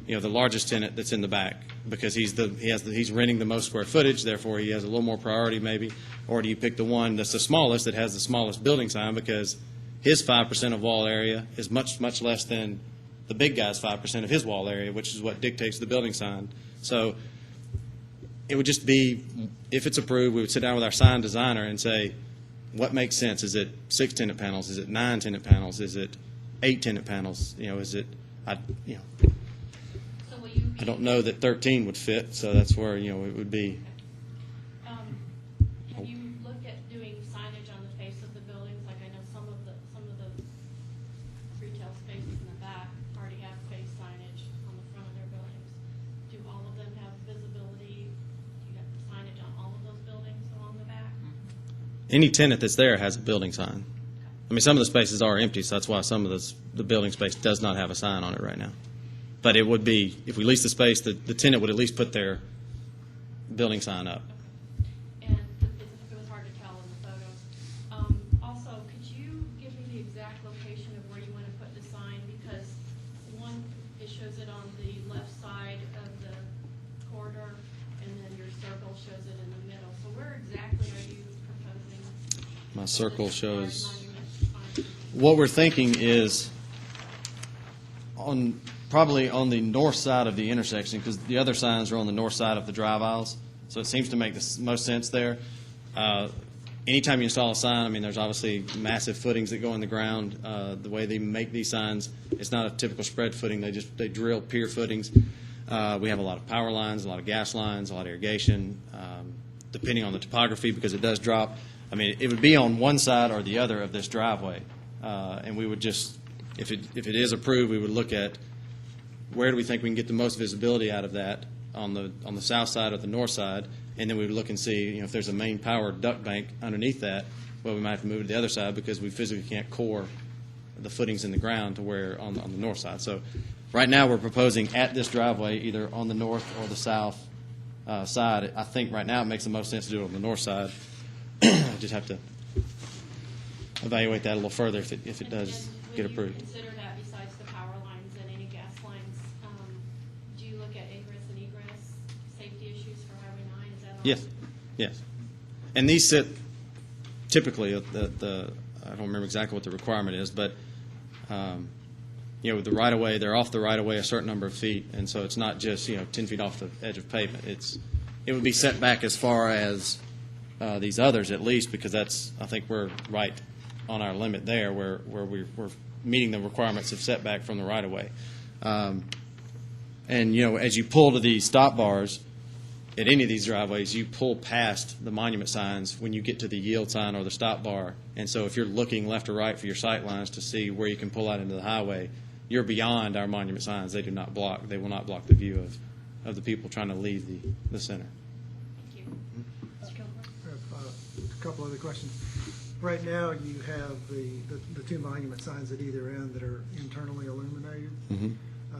the largest tenant that's in the back because he's renting the most square footage, therefore he has a little more priority maybe, or do you pick the one that's the smallest that has the smallest building sign because his 5% of wall area is much, much less than the big guy's 5% of his wall area, which is what dictates the building sign. So it would just be, if it's approved, we would sit down with our sign designer and say, what makes sense? Is it 6 tenant panels? Is it 9 tenant panels? Is it 8 tenant panels? Is it, So will you be? I don't know that 13 would fit, so that's where, it would be. Have you looked at doing signage on the face of the buildings? Like I know some of the retail spaces in the back already have face signage on the front of their buildings. Do all of them have visibility? Do you have signage on all of those buildings along the back? Any tenant that's there has a building sign. Some of the spaces are empty, so that's why some of the building space does not have a sign on it right now. But it would be, if we lease the space, the tenant would at least put their building sign up. And it was hard to tell in the photos. Also, could you give me the exact location of where you want to put the sign? Because one, it shows it on the left side of the corridor, and then your circle shows it in the middle. So where exactly are you proposing? My circle this shows, monument sign? what we're thinking is probably on the north side of the intersection, because the other signs are on the north side of the drive aisles, so it seems to make the most sense there. Anytime you install a sign, there's obviously massive footings that go in the ground. The way they make these signs, it's not a typical spread footing. They drill pier footings. We have a lot of power lines, a lot of gas lines, a lot of irrigation, depending on the topography, because it does drop. It would be on one side or the other of this driveway. And we would just, if it is approved, we would look at where do we think we can get the most visibility out of that on the south side or the north side, and then we would look and see, if there's a main power duct bank underneath that, well, we might have to move to the other side because we physically can't core the footings in the ground to where on the north side. So right now we're proposing at this driveway, either on the north or the south side. I think right now it makes the most sense to do it on the north side. I just have to evaluate that a little further if it does get approved. When you consider that, besides the power lines and any gas lines, do you look at ingress and egress safety issues for Highway 9? Is that all? Yes. And these sit typically at the I don't remember exactly what the requirement is, but with the right of way, they're off the right of way a certain number of feet, and so it's not just 10 feet off the edge of pavement. It would be set back as far as these others at least, because I think we're right on our limit there, where we're meeting the requirements of setback from the right of way. And as you pull to these stop bars at any of these driveways, you pull past the monument signs when you get to the yield sign or the stop bar. And so if you're looking left or right for your sight lines to see where you can pull out into the highway, you're beyond our monument signs. They will not block the view of the people trying to leave the center. Thank you. Mr. Kilgore? I have a couple other questions. Right now, you have the two monument signs at either end that are internally illuminated. Mm-hmm.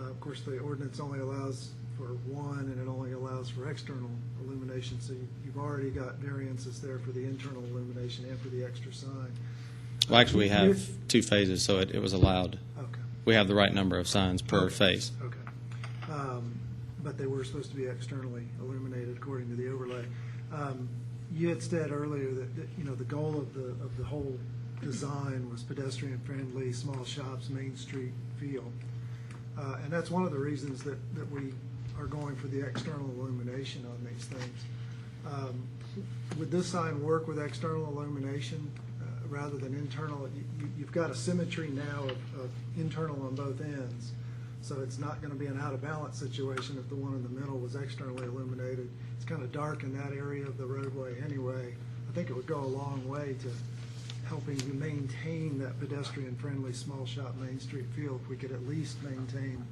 Of course, the ordinance only allows for one, and it only allows for external illumination, so you've already got variances there for the internal illumination and for the extra sign. Well, actually, we have two phases, so it was allowed. Okay. We have the right number of signs per phase. Okay. But they were supposed to be externally illuminated according to the overlay. You had said earlier that the goal of the whole design was pedestrian-friendly, small shops, Main Street feel. And that's one of the reasons that we are going for the external illumination on these things. Would this sign work with external illumination rather than internal? You've got a symmetry now of internal on both ends, so it's not going to be an out-of-balance situation if the one in the middle was externally illuminated. It's kind of dark in that area of the roadway anyway. I think it would go a long way to helping you maintain that pedestrian-friendly small shop Main Street feel if we could at least maintain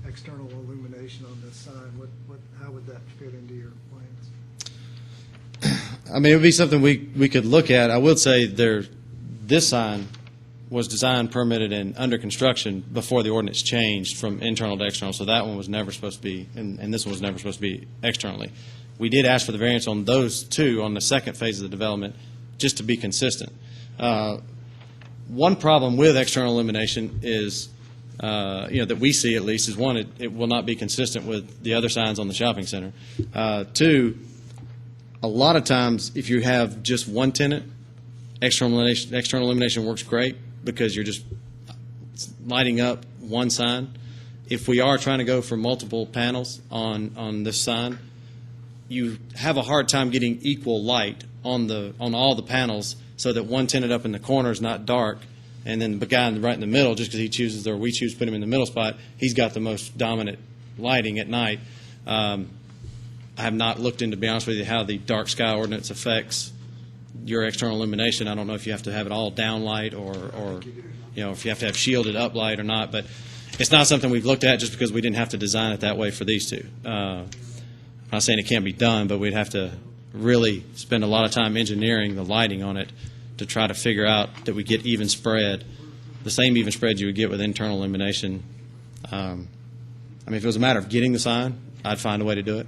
external illumination on this sign. How would that fit into your plans? I mean, it would be something we could look at. I would say this sign was designed, permitted, and under construction before the ordinance changed from internal to external, so that one was never supposed to be, and this one was never supposed to be externally. We did ask for the variance on those two on the second phase of the development just to be consistent. One problem with external illumination is, that we see at least, is one, it will not be consistent with the other signs on the shopping center. Two, a lot of times if you have just one tenant, external illumination works great because you're just lighting up one sign. If we are trying to go for multiple panels on this sign, you have a hard time getting equal light on all the panels, so that one tenant up in the corner is not dark, and then the guy right in the middle, just because he chooses, or we choose to put him in the middle spot, he's got the most dominant lighting at night. I have not looked into, to be honest with you, how the dark sky ordinance affects your external illumination. I don't know if you have to have it all down light or if you have to have shielded up light or not, but it's not something we've looked at just because we didn't have to design it that way for these two. I'm not saying it can't be done, but we'd have to really spend a lot of time engineering the lighting on it to try to figure out that we get even spread, the same even spread you would get with internal illumination. I mean, if it was a matter of getting the sign, I'd find a way to do it.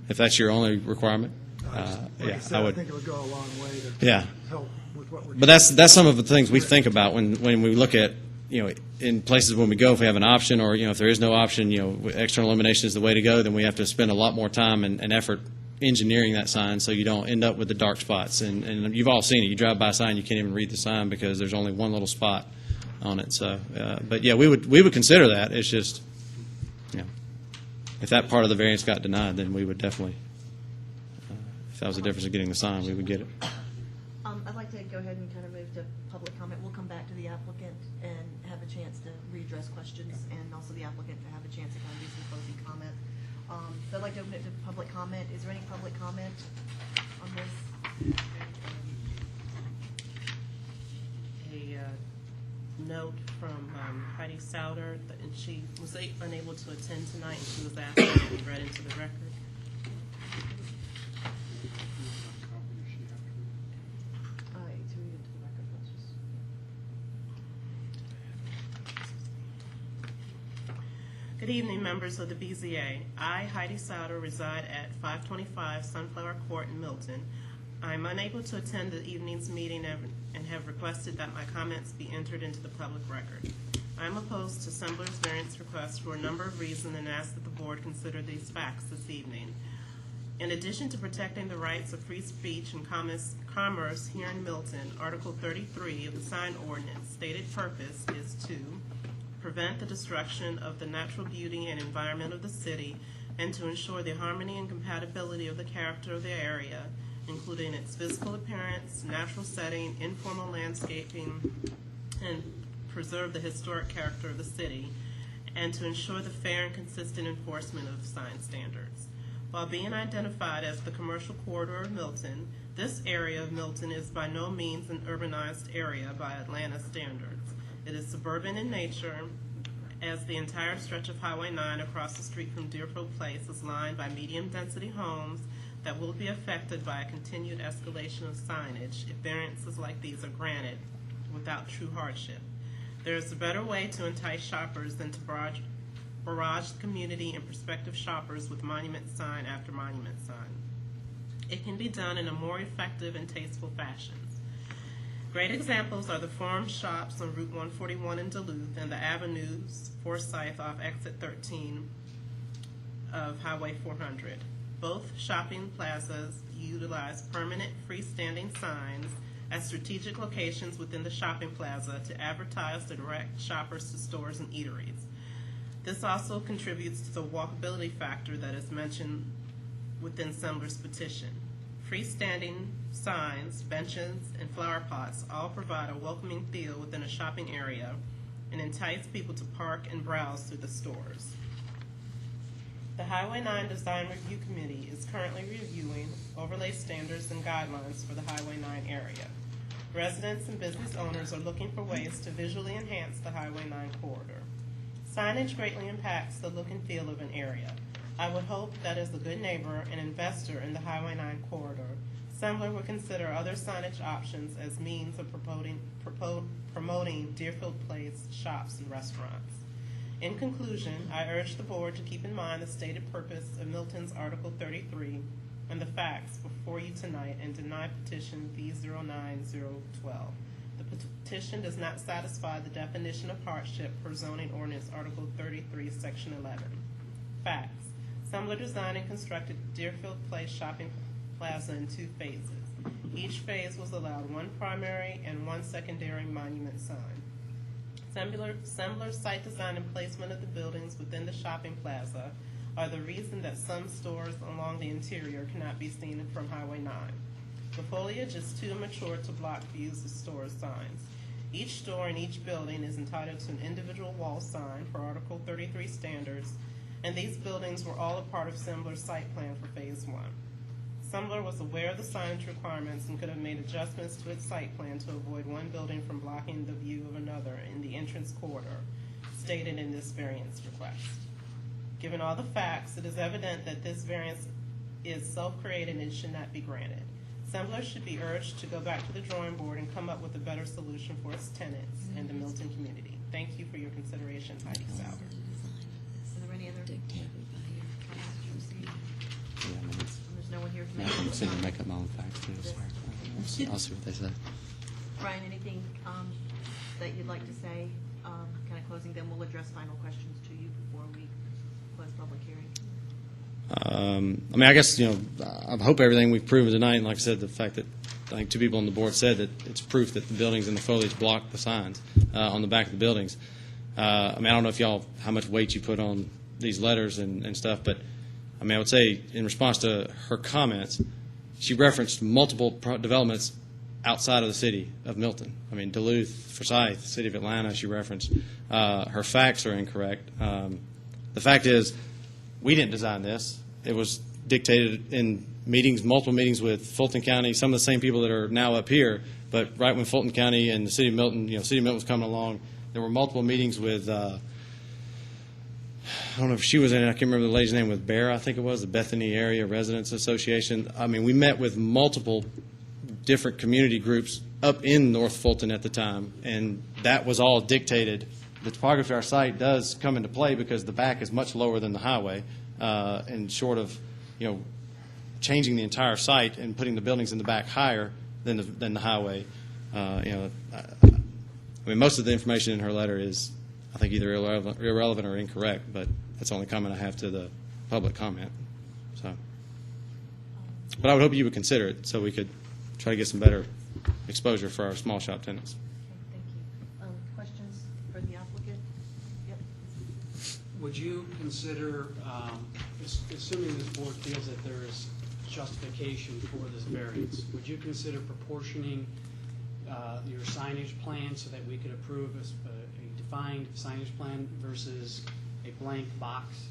If that's your only requirement, I think it would go a long way to help with what we're doing. But that's some of the things we think about when we look at, in places when we go, if we have an option, or, if there is no option, external illumination is the way to go, then we have to spend a lot more time and effort engineering that sign so you don't end up with the dark spots. And you've all seen it. You drive by a sign, you can't even read the sign because there's only one little spot on it. So, but yeah, we would consider that. It's just, if that part of the variance got denied, then we would definitely, if that was the difference of getting the sign, we would get it. I'd like to go ahead and kind of move to public comment. We'll come back to the applicant and have a chance to readdress questions, and also the applicant to have a chance to kind of do some closing comment. So I'd like to open it to public comment. Is there any public comment on this? Hey, Souter, and she was unable to attend tonight, and she was asked to be read into the record. Good evening, members of the BZA. I, Heidi Souter, reside at 525 Sunflower Court in Milton. I am unable to attend the evening's meeting and have requested that my comments be entered into the public record. I am opposed to Sembler's variance request for a number of reasons and ask that the board consider these facts this evening. In addition to protecting the rights of free speech and commerce here in Milton, Article 33 of the sign ordinance stated purpose is to prevent the destruction of the natural beauty and environment of the city, and to ensure the harmony and compatibility of the character of the area, including its physical appearance, natural setting, informal landscaping, and preserve the historic character of the city, and to ensure the fair and consistent enforcement of sign standards. While being identified as the commercial corridor of Milton, this area of Milton is by no means an urbanized area by Atlanta standards. It is suburban in nature, as the entire stretch of Highway 9 across the street from Deerfield Place is lined by medium-density homes that will be affected by a continued escalation of signage if variances like these are granted without true hardship. There is a better way to entice shoppers than to barrage the community and prospective shoppers with monument sign after monument sign. It can be done in a more effective and tasteful fashion. Great examples are the Forum Shops on Route 141 in Duluth and the Avenues, Forsyth off Exit 13 of Highway 400. Both shopping plazas utilize permanent freestanding signs at strategic locations within the shopping plaza to advertise to direct shoppers to stores and eateries. This also contributes to the walkability factor that is mentioned within Sembler's petition. Freestanding signs, benches, and flower pots all provide a welcoming feel within a shopping area and entice people to park and browse through the stores. The Highway 9 Design Review Committee is currently reviewing overlay standards and guidelines for the Highway 9 area. Residents and business owners are looking for ways to visually enhance the Highway 9 corridor. Signage greatly impacts the look and feel of an area. I would hope that as a good neighbor and investor in the Highway 9 corridor, Sembler would consider other signage options as means of promoting Deerfield Place shops and restaurants. In conclusion, I urge the board to keep in mind the stated purpose of Milton's Article 33 and the facts before you tonight and deny petition V09012. The petition does not satisfy the definition of hardship per zoning ordinance Article 33, Section 11. Facts. Sembler designed and constructed Deerfield Place Shopping Plaza in 2 phases. Each phase was allowed 1 primary and 1 secondary monument sign. Sembler's site design and placement of the buildings within the shopping plaza are the reason that some stores along the interior cannot be seen from Highway 9. The foliage is too mature to block views of store signs. Each store in each building is entitled to an individual wall sign for Article 33 standards, and these buildings were all a part of Sembler's site plan for Phase 1. Sembler was aware of the signage requirements and could have made adjustments to its site plan to avoid one building from blocking the view of another in the entrance corridor stated in this variance request. Given all the facts, it is evident that this variance is self-created and should not be granted. Sembler should be urged to go back to the drawing board and come up with a better solution for its tenants and the Milton community. Thank you for your consideration, Heidi Sauer. Are there any other? There's no one here to Yeah, make. I'm sitting here make up my own facts too. So I'll see what they say. Brian, anything that you'd like to say, kind of closing, then we'll address final questions to you before we close public hearing. I mean, I guess, I hope everything we've proven tonight, and like I said, the fact that I think 2 people on the board said that it's proof that the buildings and the foliage block the signs on the back of the buildings. I mean, I don't know if y'all, how much weight you put on these letters and stuff, but I mean, I would say in response to her comments, she referenced multiple developments outside of the city of Milton. I mean, Duluth, Forsyth, City of Atlanta, she referenced. Her facts are incorrect. The fact is, we didn't design this. It was dictated in meetings, multiple meetings with Fulton County, some of the same people that are now up here, but right when Fulton County and the City of Milton, City of Milton was coming along, There were multiple meetings with, I don't know if she was in it, I can't remember the lady's name, with Bear, I think it was, the Bethany Area Residents Association. I mean, we met with multiple different community groups up in North Fulton at the time, and that was all dictated. The topography of our site does come into play because the back is much lower than the highway, and short of, changing the entire site and putting the buildings in the back higher than the highway, I mean, most of the information in her letter is, I think, either irrelevant or incorrect, but that's the only comment I have to the public comment. So, but I would hope you would consider it so we could try to get some better exposure for our small shop tenants. Okay, thank you. Questions for the applicant? Yep. Would you consider, assuming this board feels that there is justification for this variance, would you consider proportioning your signage plan so that we could approve a defined signage plan versus a blank box?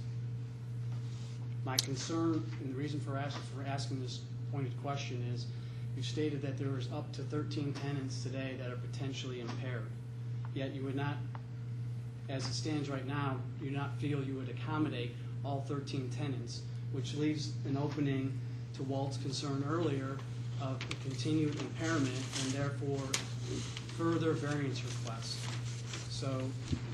My concern, and the reason for asking this pointed question is, you stated that there was up to 13 tenants today that are potentially impaired, yet you would not, as it stands right now, you not feel you would accommodate all 13 tenants, which leaves an opening to Walt's concern earlier of a continued impairment and therefore further variance requests. So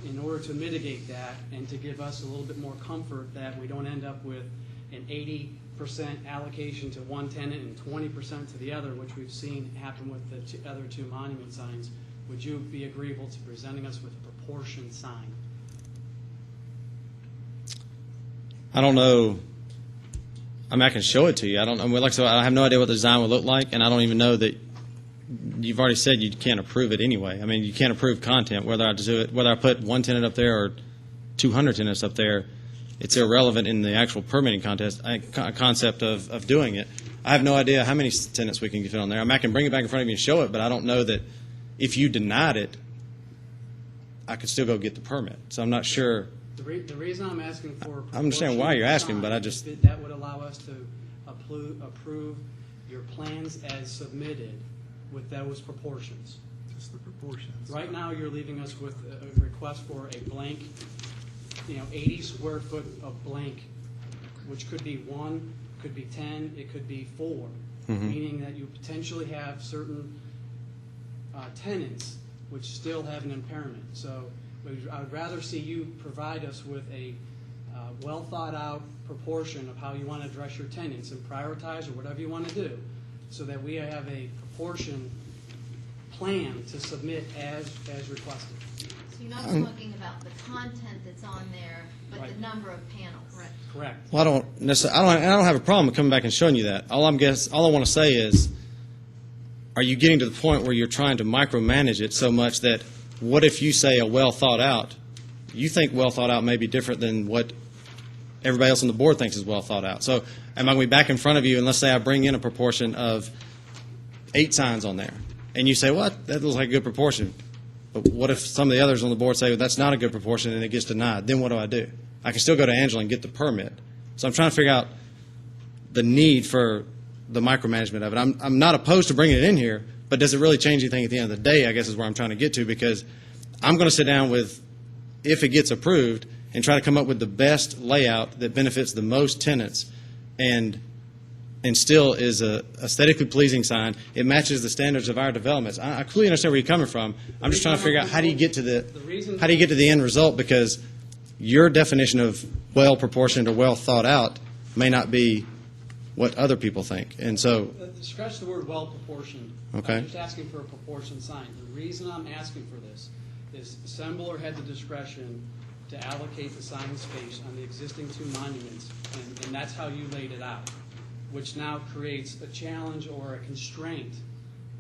in order to mitigate that and to give us a little bit more comfort that we don't end up with an 80% allocation to one tenant and 20% to the other, which we've seen happen with the other two monument signs, would you be agreeable to presenting us with a proportion sign? I don't know. I mean, I can show it to you. I don't. I mean, like I said, I have no idea what the design would look like, and I don't even know that. You've already said you can't approve it anyway. I mean, you can't approve content, whether I do it, whether I put one tenant up there or 200 tenants up there. It's irrelevant in the actual permitting concept of doing it. I have no idea how many tenants we can fit on there. I mean, I can bring it back in front of you and show it, but I don't know that if you denied it, I could still go get the permit. So I'm not sure. The reason I'm asking for I understand why you're asking, but I just that would allow us to approve your plans as submitted with those proportions. Just the proportions. Right now, you're leaving us with a request for a blank, 80 square foot of blank, which could be 1, could be 10, it could be 4, meaning that you potentially have certain tenants which still have an impairment. So I would rather see you provide us with a well thought out proportion of how you want to address your tenants and prioritize or whatever you want to do, so that we have a proportion plan to submit as requested. So you're not talking about the content that's on there, but Right. the number of panels. Right. Correct. well, I don't necessarily. I don't have a problem with coming back and showing you that. All I want to say is, are you getting to the point where you're trying to micromanage it so much that what if you say a well thought out? You think well thought out may be different than what everybody else on the board thinks is well thought out. So am I going to be back in front of you and let's say I bring in a proportion of 8 signs on there, and you say, well, that looks like a good proportion. But what if some of the others on the board say, well, that's not a good proportion, and it gets denied? Then what do? I can still go to Angela and get the permit. So I'm trying to figure out the need for the micromanagement of it. I'm not opposed to bringing it in here, but does it really change anything at the end of the day, I guess is where I'm trying to get to, because I'm going to sit down with, if it gets approved, and try to come up with the best layout that benefits the most tenants and still is a aesthetically pleasing sign. It matches the standards of our developments. I completely understand where you're coming from. I'm just trying to figure out how do you get to the end result, because your definition of well proportioned or well thought out may not be what other people think. And so Scratch the word well proportioned. Okay. I'm just asking for a proportion sign. The reason I'm asking for this is Assembler had the discretion to allocate the sign space on the existing 2 monuments, and that's how you laid it out, which now creates a challenge or a constraint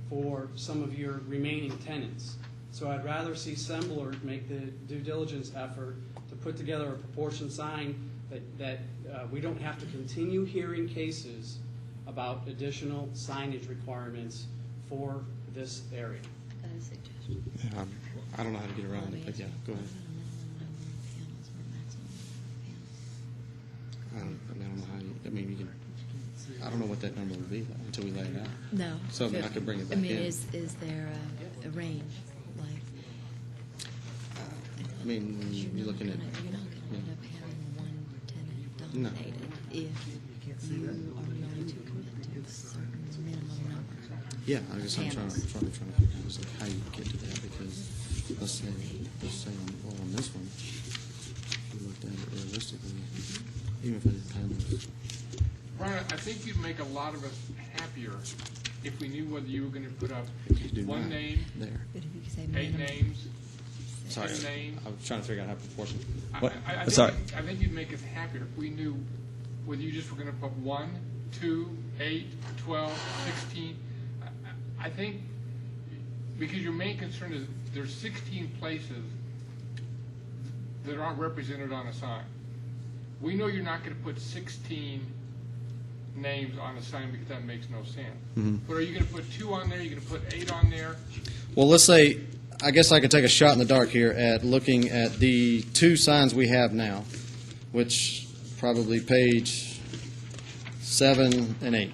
for some of your remaining tenants. So I'd rather see Assembler make the due diligence effort to put together a proportion sign that we don't have to continue hearing cases about additional signage requirements for this area. Got a suggestion. I don't know how to get around it, but yeah, go ahead. I don't know how you can. I don't know what that number would be though, until we lay it out. No. So then I could bring it back I mean, in. is there a range? Like, I mean, you're looking at, You're not going to end up having one tenant No. dominated if you are willing to commit to a certain minimum number. yeah, I guess I'm trying to figure out just like how you get to that, because let's say on this one, if we looked at it realistically, even if it panels, Brian, I think you'd make a lot of us happier if we knew whether you were gonna put up you do one nine name, there. But if you say 8 minimum, names, Sorry, 10 names. I was trying to figure out how proportion. I- What? I Sorry. think you'd make us happier if we knew whether you just were gonna put 1, 2, 8, 12, 16. I think, because your main concern is there's 16 places that aren't represented on a sign. We know you're not gonna put 16 names on a sign because that makes no sense. But are you gonna put 2 on there, you're gonna put 8 on there? Well, let's say, I guess I could take a shot in the dark here at looking at the 2 signs we have now, which probably page 7 and 8.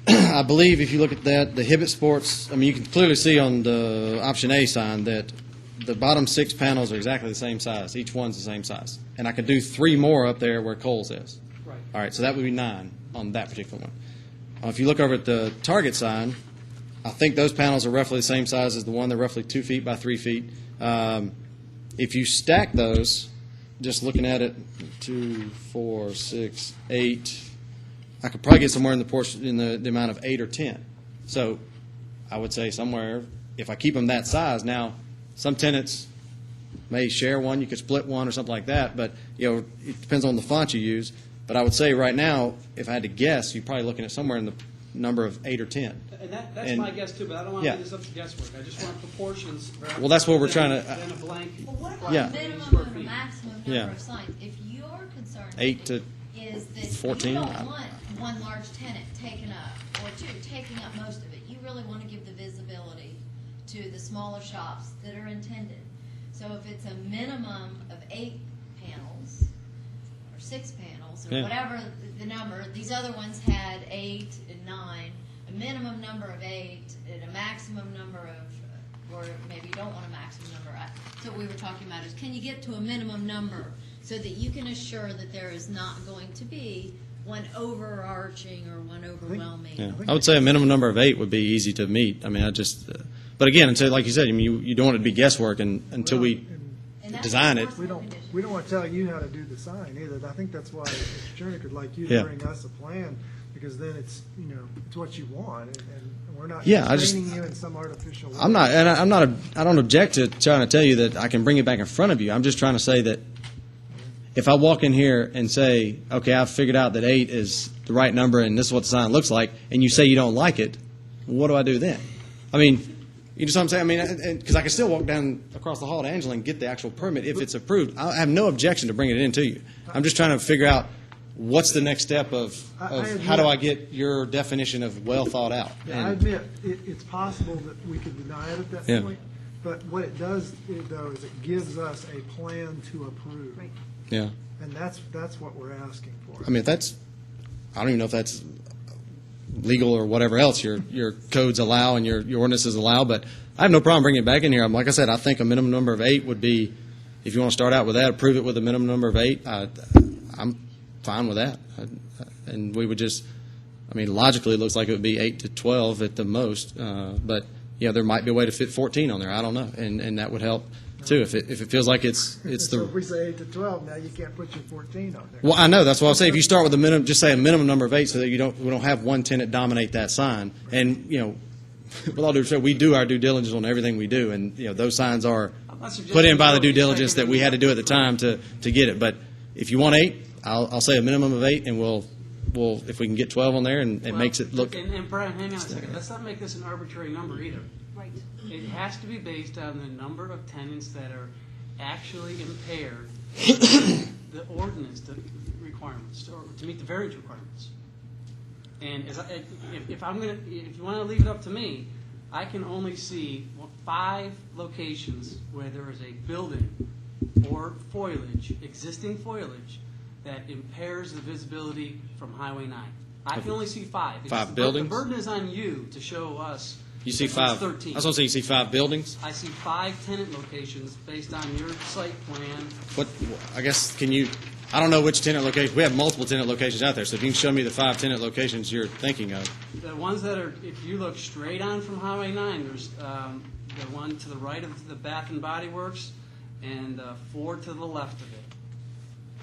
I believe if you look at that, the Hibbett Sports, I mean, you can clearly see on the option A sign that the bottom 6 panels are exactly the same size. Each one's the same size. And I could do 3 more up there where Kohl's is. Right. All right, so that would be 9 on that particular one. If you look over at the Target sign, I think those panels are roughly the same size as the one. They're roughly 2 feet by 3 feet. If you stack those, just looking at it, 2, 4, 6, 8, I could probably get somewhere in the portion in the amount of 8 or 10. So I would say somewhere, if I keep them that size, now some tenants may share one, you could split one or something like that, but it depends on the font you use. But I would say right now, if I had to guess, you're probably looking at somewhere in the number of 8 or 10. And that's And- my guess too, but I don't want yeah. to leave this up to guesswork. I just want proportions. Well, that's what we're trying to- Then a blank. Well, what about Yeah. a minimum Square and a feet. maximum Yeah. number of signs? If your concern 8 to is that 14, you I- don't want one large tenant taking up, or 2 taking up most of it, you really want to give the visibility to the smaller shops that are intended. So if it's a minimum of 8 panels, or 6 panels, or Yeah. whatever the number, these other ones had 8 and 9, a minimum number of 8 and a maximum number of, or maybe you don't want a maximum number. So what we were talking about is, can you get to a minimum number so that you can assure that there is not going to be one overarching or one overwhelming? Yeah. I would say a minimum number of 8 would be easy to meet. I mean, but again, until, like you said, I mean, you don't want it to be guesswork until we And that's design it. enforcement We condition. don't want to tell you how to do the sign either. I think that's why Mr. Chernick would like you to Yeah. bring us a plan, because then it's, it's what you want, and we're not Yeah, I just- training you in some artificial way. I'm not, and I'm not. I don't object to trying to tell you that I can bring it back in front of you. I'm just trying to say that if I walk in here and say, okay, I've figured out that 8 is the right number and this is what the sign looks like, and you say you don't like it, what do I do then? I mean, you know what I'm saying? I mean, because I can still walk down across the hall to Angela and get the actual permit if it's approved. I have no objection to bringing it in to you. I'm just trying to figure out what's the next step of I how do admit- I get your definition of well thought out. Yeah, I admit, it's possible that we could deny it at that Yeah. point, but what it does, though, is it gives us a plan to approve. Right. Yeah. And that's what we're asking for. I mean, I don't even know if that's legal or whatever else your codes allow and your ordinances allow, but I have no problem bringing it back in here. Like I said, I think a minimum number of 8 would be, if you want to start out with that, approve it with a minimum number of 8. I'm fine with that. And we would just, I mean, logically, it looks like it would be 8 to 12 at the most, but, there might be a way to fit 14 on there. I don't know, and that would help, too, if it feels like it's So if the... we say 8 to 12, now you can't put your 14 on there. Well, I know, that's why I say if you start with a minimum, just say a minimum number of 8 so that we don't have one tenant dominate that sign. And, with all due respect, we do our due diligence on everything we do, and, those signs are I'm not suggesting put in by the due you don't diligence that we had to do at the time to get it. But if you want 8, I'll say a minimum of 8, and we'll if we can get 12 on there, and it makes it look... And Brian, hang on a second. Let's not make this an arbitrary number either. Right. It has to be based on the number of tenants that are actually impaired the ordinance requirements, or to meet the variance requirements. And if you want to leave it up to me, I can only see 5 locations where there is a building or foliage, existing foliage, that impairs the visibility from Highway 9. I can only see 5. Five buildings? The burden is on you to show us You see five. 13. I was going to say you see 5 buildings. I see 5 tenant locations based on your site plan. What, I guess, can you, I don't know which tenant location, we have multiple tenant locations out there, so if you can show me the 5 tenant locations you're thinking of. The ones that are, if you look straight on from Highway 9, there's the one to the right of the Bath and Body Works and 4 to the left of it.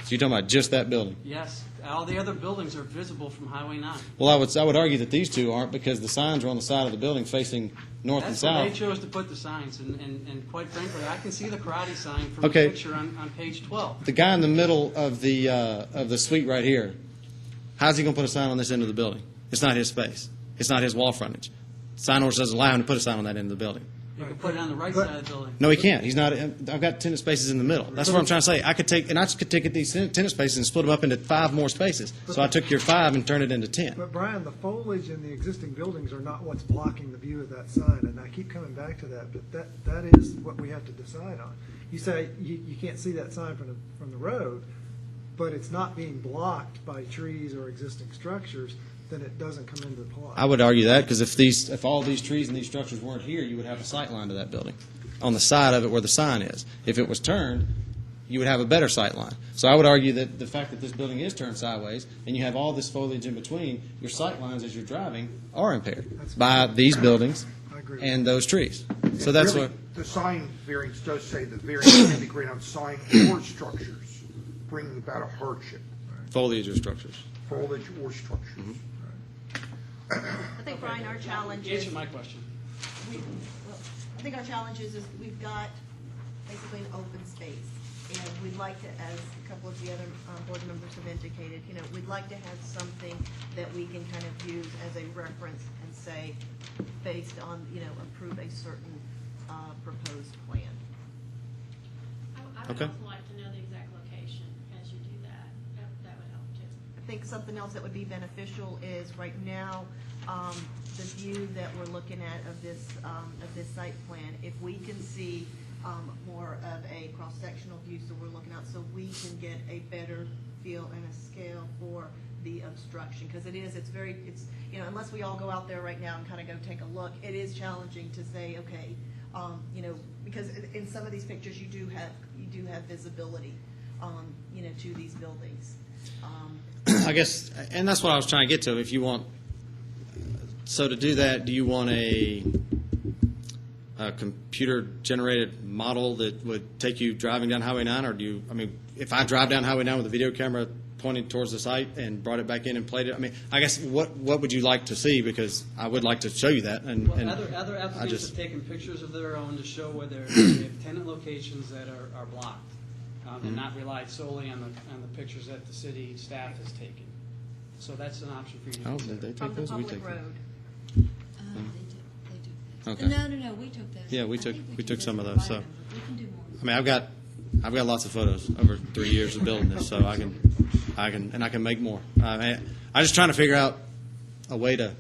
So you're talking about just that building? Yes, all the other buildings are visible from Highway 9. Well, I would argue that these 2 aren't because the signs are on the side of the building facing north and That's where they south. chose to put the signs, and quite frankly, I can see the karate sign from Okay. the picture on page 12. The guy in the middle of the suite right here, how's he going to put a sign on this end of the building? It's not his space. It's not his wall frontage. Sign ordinance doesn't allow him to put a sign on that end of the building. You can put it on the right side of the building. No, he can't. He's not. I've got tenant spaces in the middle. That's what I'm trying to say. I could take these tenant spaces and split them up into 5 more spaces. So I took your 5 and turned it into 10. But Brian, the foliage in the existing buildings are not what's blocking the view of that sign, and I keep coming back to that, but that is what we have to decide on. You say you can't see that sign from the road, but it's not being blocked by trees or existing structures, then it doesn't come into play. I would argue that because if all these trees and these structures weren't here, you would have a sight line to that building on the side of it where the sign is. If it was turned, you would have a better sight line. So I would argue that the fact that this building is turned sideways and you have all this foliage in between, your sight lines as you're driving are impaired by these buildings I agree. and those trees. So that's Really, what. the sign variance does say the variance can be granted on sign or structures, bringing about a hardship, Foliage or structures. foliage or structures. I think, Brian, our challenge is, Answer my question. I think our challenge is we've got basically an open space. And we'd like to, as a couple of the other board members have indicated, we'd like to have something that we can kind of use as a reference and say, based on, approve a certain proposed plan. I would Okay. also like to know the exact location as you do that. That would help too. I think something else that would be beneficial is right now, the view that we're looking at of this site plan, if we can see more of a cross-sectional view, so we're looking out, so we can get a better feel and a scale for the obstruction, because it's unless we all go out there right now and kind of go take a look, it is challenging to say, okay, because in some of these pictures you do have visibility, to these buildings. I guess, and that's what I was trying to get to. If you want, so to do that, do you want a computer-generated model that would take you driving down Highway 9, or if I drive down Highway 9 with a video camera pointing towards the site and brought it back in and played it, I guess what would you like to see? Because I would like to show you that. And Other I applicants just, have taken pictures of their own to show where they have tenant locations that are blocked, and not relied solely on the pictures that the city staff has taken. So that's an option for you to oh, consider. did they From take the those? Or we public take them? road. They do. Okay. No, we took those. Yeah, we I took- think we can took just some of those, provide so. them, but we can do more. I've got lots of photos over 3 years of building this, so I can make more. I'm just trying to figure out a way to,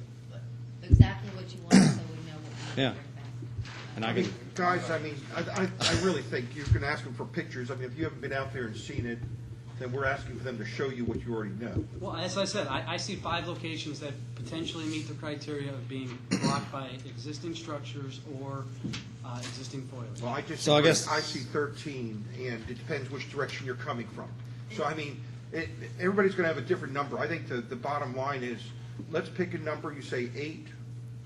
Exactly what you want, so we know what we Yeah. need to bring back. and I can. Guys, I really think you're going to ask them for pictures. If you haven't been out there and seen it, then we're asking for them to show you what you already know. Well, as I said, I see 5 locations that potentially meet the criteria of being blocked by existing structures or existing foliage. Well, So I guess- I see 13, and it depends which direction you're coming from. So, everybody's going to have a different number. I think the bottom line is, let's pick a number. You say 8,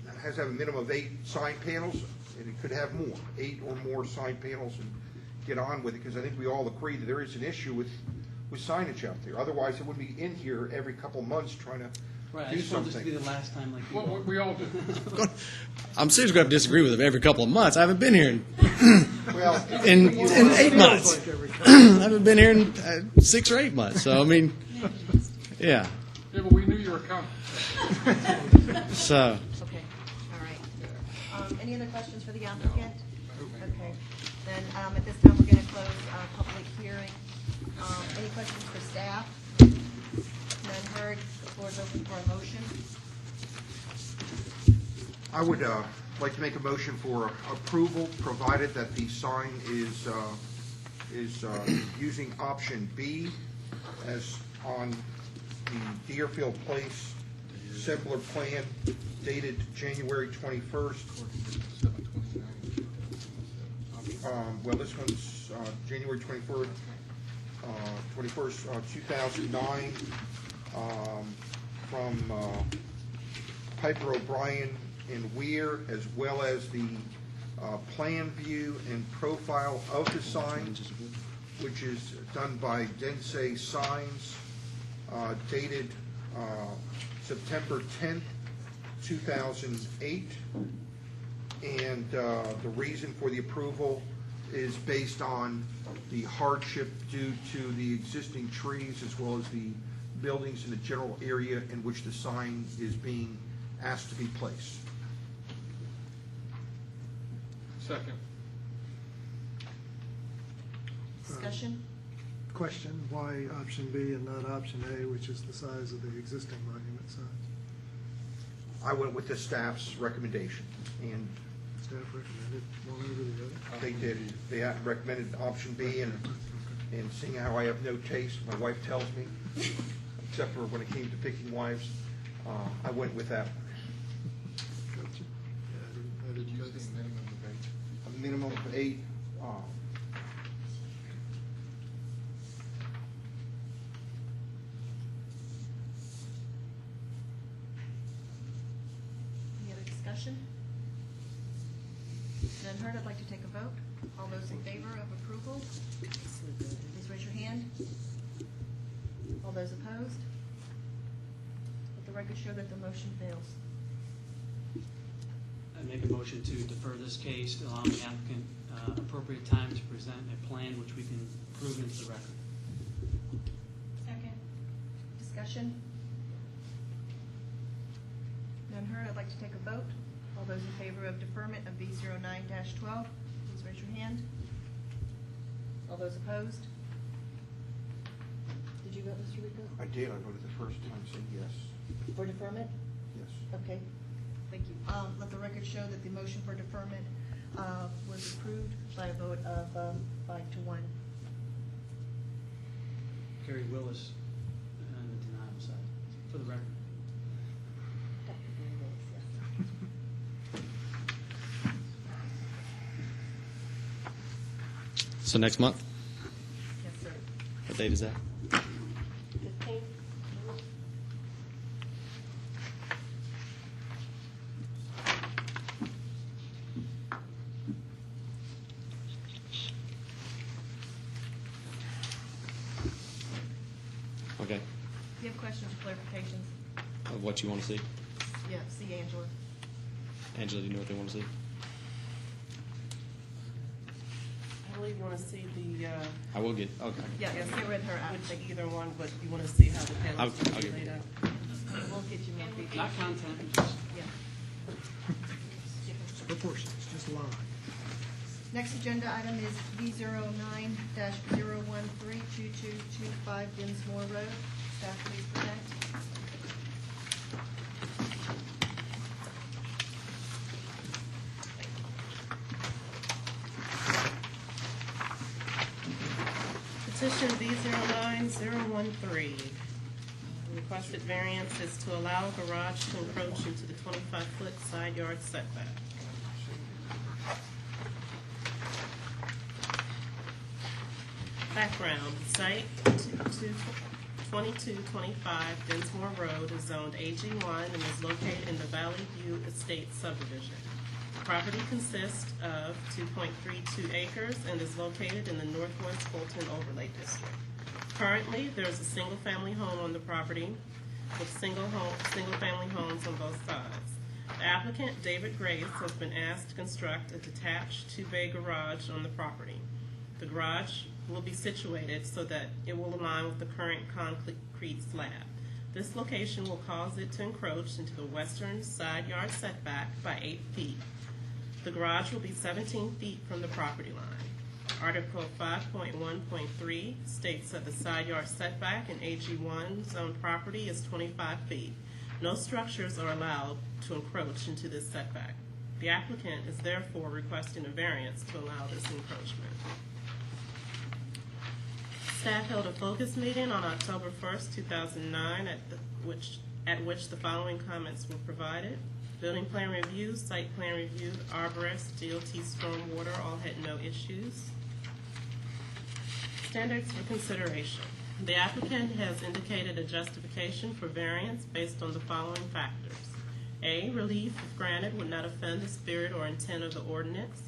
it has to have a minimum of 8 sign panels, and it could have more, 8 or more sign panels, and get on with it, because I think we all agree that there is an issue with signage out there. Otherwise, it wouldn't be in here every couple months trying to Right, I do just want this to be something. the last time like you Well, we all do. I'm seriously going to disagree with him every couple of months. I haven't been here Well, in 8 months. Like every I haven't been here in 6 or 8 months. So yeah. Yeah, but we knew you were coming. So Okay, all right. Any other questions for the applicant? Okay, then, at this time, we're going to close our public hearing. Any questions for staff? None heard, the floor is open for a motion. I would like to make a motion for approval, provided that the sign is using option B as on the Deerfield Place simpler plan dated January 21st. Well, this one's January 21st, 2009, from Piper O'Brien and Weir, as well as the plan view and profile of the sign, which is done by Densei Signs, dated September 10th, 2008. And the reason for the approval is based on the hardship due to the existing trees as well as the buildings in the general area in which the sign is being asked to be placed. Second. Discussion? Question, why option B and not option A, which is the size of the existing monument signs? I went with the staff's recommendation, and Staff recommended one over the other. they did. They had recommended option B, and seeing how I have no taste, my wife tells me, except for when it came to picking wives, I went with that. Gotcha. Yeah, I didn't Use notice the that. minimum of 8. A minimum of 8. Any other discussion? None heard, I'd like to take a vote. All those in favor of approval, please raise your hand. All those opposed? Let the record show that the motion fails. I make a motion to defer this case, allowing the applicant appropriate time to present a plan which we can prove into the record. Second. Discussion? None heard, I'd like to take a vote. All those in favor of deferment of B09-12, please raise your hand. All those opposed? Did you vote, Mr. Rico? I did. I voted the first time, saying yes. For deferment? Yes. Okay, thank you. Let the record show that the motion for deferment was approved by a vote of 5-1. Kerry Willis on the denial side, for the record. So next month? Yes, sir. What date is that? 15? Okay. Do you have questions or clarifications? Of what you want to see? Yeah, see Angela. Angela, do you know what they want to see? I believe you want to see the, I will get, okay. Yeah, get rid of her out. which either one, but you want to see how the panels I'll are get laid it. out. We'll get you more feedback. Not content, just Yeah. Proportions, just line. Next agenda item is B09-013-2225 Dinsmore Road. Staff, please present. Petition B09-013. The requested variance is to allow a garage to encroach into the 25-foot side yard setback. Background, the site 2225 Dinsmore Road is zoned AG1 and is located in the Valley View Estate subdivision. The property consists of 2.32 acres and is located in the Northwest Fulton Overlay District. Currently, there is a single-family home on the property with single-family homes on both sides. The applicant, David Grace, has been asked to construct a detached two-bay garage on the property. The garage will be situated so that it will align with the current concrete slab. This location will cause it to encroach into the western side yard setback by 8 feet. The garage will be 17 feet from the property line. Article 5.1.3 states that the side yard setback in AG1 zone property is 25 feet. No structures are allowed to encroach into this setback. The applicant is therefore requesting a variance to allow this encroachment. Staff held a focus meeting on October 1st, 2009, at which the following comments were provided. Building plan review, site plan review, arborist, DOT stormwater, all had no issues. Standards for consideration. The applicant has indicated a justification for variance based on the following factors. A, relief, if granted, would not offend the spirit or intent of the ordinance.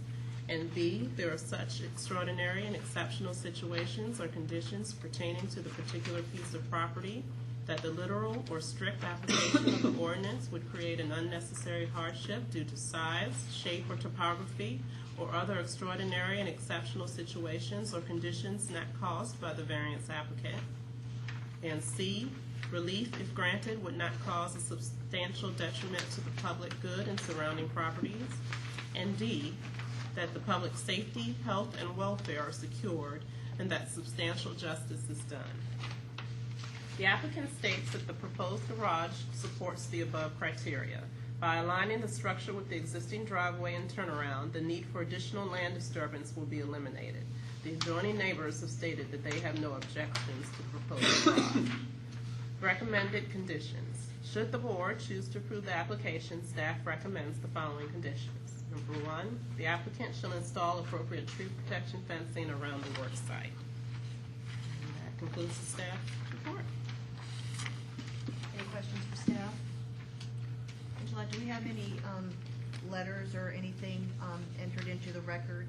And B, there are such extraordinary and exceptional situations or conditions pertaining to the particular piece of property that the literal or strict application of the ordinance would create an unnecessary hardship due to size, shape, or topography, or other extraordinary and exceptional situations or conditions not caused by the variance applicant. And C, relief, if granted, would not cause a substantial detriment to the public good and surrounding properties. And D, that the public safety, health, and welfare are secured and that substantial justice is done. The applicant states that the proposed garage supports the above criteria. By aligning the structure with the existing driveway and turnaround, the need for additional land disturbance will be eliminated. The adjoining neighbors have stated that they have no objections to the proposed garage. Recommended conditions. Should the board choose to approve the application, staff recommends the following conditions. Number 1, the applicant shall install appropriate tree protection fencing around the work site. And that concludes the staff report. Any questions for staff? Angela, do we have any letters or anything entered into the record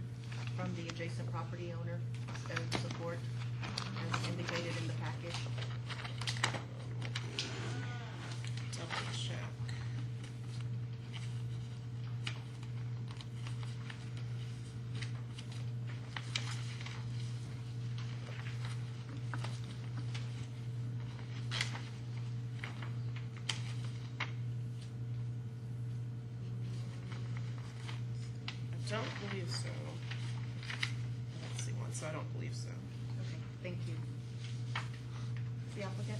from the adjacent property owner of support as indicated in the package? Double check. I don't believe so. Let's see one, so I don't believe so. Okay, thank you. The applicant?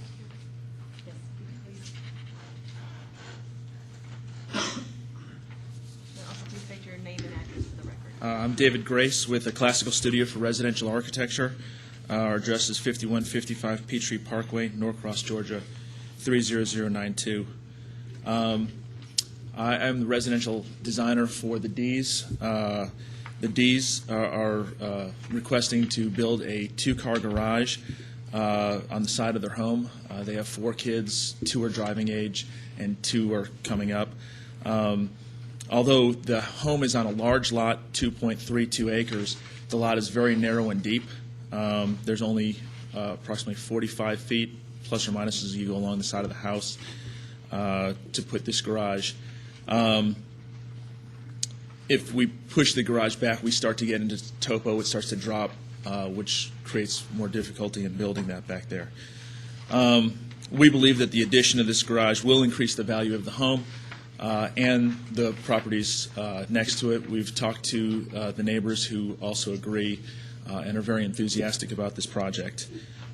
Yes, please. Now, also please state your name and address for the record. I'm David Grace with a classical studio for residential architecture. Our address is 5155 Peachtree Parkway, Norcross, Georgia, 30092. I am the residential designer for the D's. The D's are requesting to build a two-car garage on the side of their home. They have 4 kids, 2 are driving age, and 2 are coming up. Although the home is on a large lot, 2.32 acres, the lot is very narrow and deep. There's only approximately 45 feet, plus or minus, as you go along the side of the house to put this garage. If we push the garage back, we start to get into topo. It starts to drop, which creates more difficulty in building that back there. We believe that the addition of this garage will increase the value of the home and the properties next to it. We've talked to the neighbors who also agree and are very enthusiastic about this project.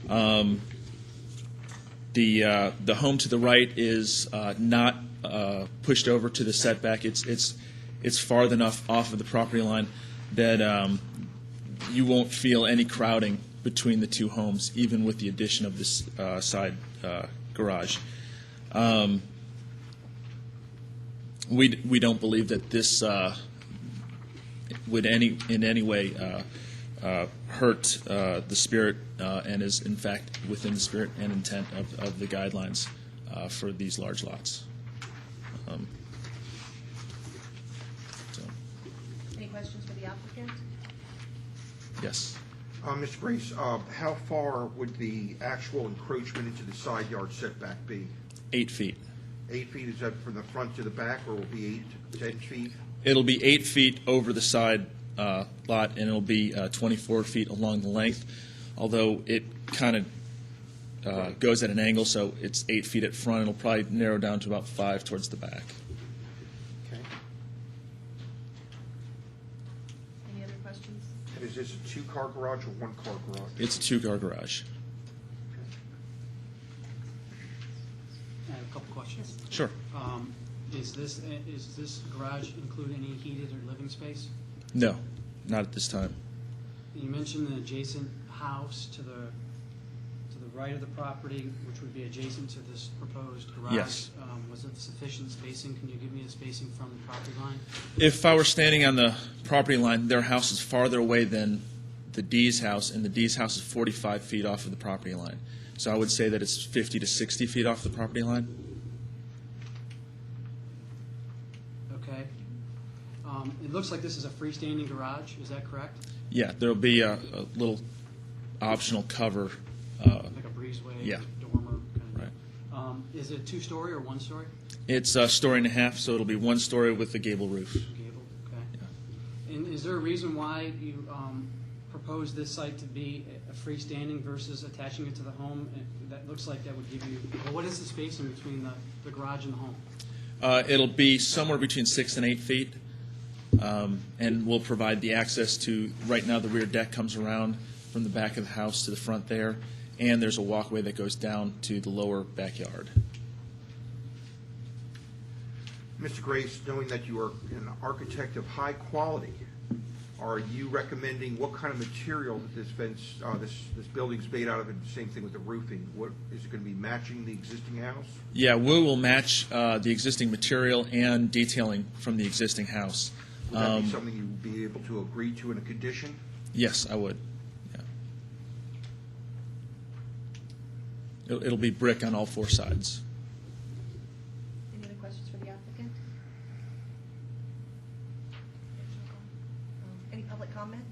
The home to the right is not pushed over to the setback. It's far enough off of the property line that you won't feel any crowding between the two homes, even with the addition of this side garage. We don't believe that this would in any way hurt the spirit and is in fact within the spirit and intent of the guidelines for these large lots. Any questions for the applicant? Yes. Mr. Grace, how far would the actual encroachment into the side yard setback be? 8 feet. 8 feet, is that from the front to the back, or will it be 8 to 10 feet? It'll be 8 feet over the side lot, and it'll be 24 feet along the length, although it kind of goes at an angle, so it's 8 feet at front. It'll probably narrow down to about 5 towards the back. Okay. Any other questions? And is this a two-car garage or one-car garage? It's a two-car garage. I have a couple questions. Sure. Is this garage include any heated or living space? No, not at this time. You mentioned the adjacent house to the right of the property, which would be adjacent to this proposed garage. Yes. Was it sufficient spacing? Can you give me a spacing from the property line? If I were standing on the property line, their house is farther away than the D's house, and the D's house is 45 feet off of the property line. So I would say that it's 50 to 60 feet off the property line. Okay. It looks like this is a freestanding garage, is that correct? Yeah, there'll be a little optional cover. Like a breezeway, Yeah. dormer kind of. Right. Is it two-story or one-story? It's a story and a half, so it'll be one story with a gable roof. Gable, okay. And is there a reason why you proposed this site to be a freestanding versus attaching it to the home? That looks like that would give you, well, what is the spacing between the garage and the home? It'll be somewhere between 6 and 8 feet, and we'll provide the access to, right now the rear deck comes around from the back of the house to the front there, and there's a walkway that goes down to the lower backyard. Mr. Grace, knowing that you are an architect of high quality, are you recommending what kind of material that this fence, this building's made out of, and the same thing with the roofing? What, is it going to be matching the existing house? Yeah, we will match the existing material and detailing from the existing house. Would that be something you would be able to agree to in a condition? Yes, I would. Yeah. It'll be brick on all 4 sides. Any other questions for the applicant? Any public comment?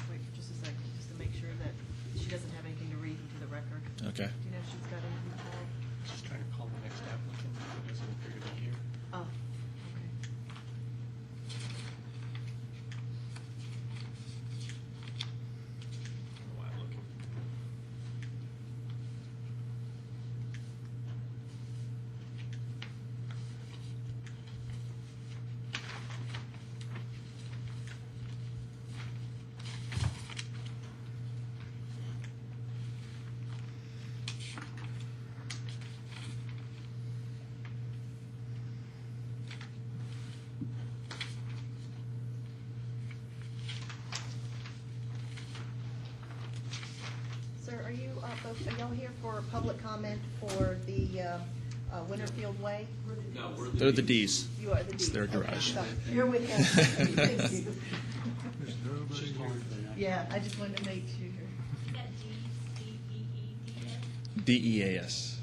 Wait for just a second, just to make sure that she doesn't have anything to read into the record. Okay. Do you know if she's got anything to add? Just trying to call the next applicant, who doesn't appear to be here. Oh, okay. Why I'm looking. Sir, are you, folks, are y'all here for public comment for the Winterfield Way? No, we're They're the D's. You are the It's D. their Okay, garage. so You're with him. Thank you. There's nobody here. Yeah, I just wanted to make sure. Is that D-E-E-D-S? DEAS.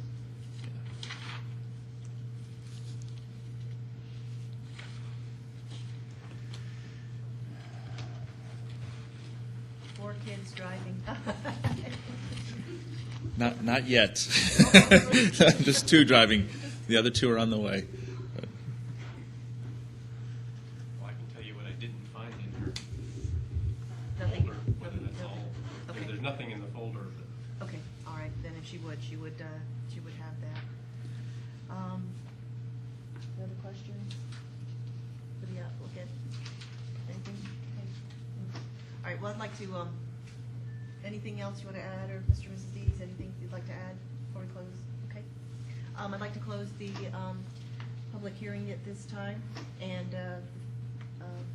Four kids driving. Not yet. Just 2 driving. The other 2 are on the way. Well, I can tell you what I didn't find in her Nothing. folder, whether that's all. Okay. There's nothing in the folder. Okay, all right, then if she would have that. Any other questions for the applicant? Anything? Okay. All right, well, I'd like to, anything else you want to add, or Mr. and Mrs. Dees, anything you'd like to add before we close? Okay. I'd like to close the, public hearing at this time, and,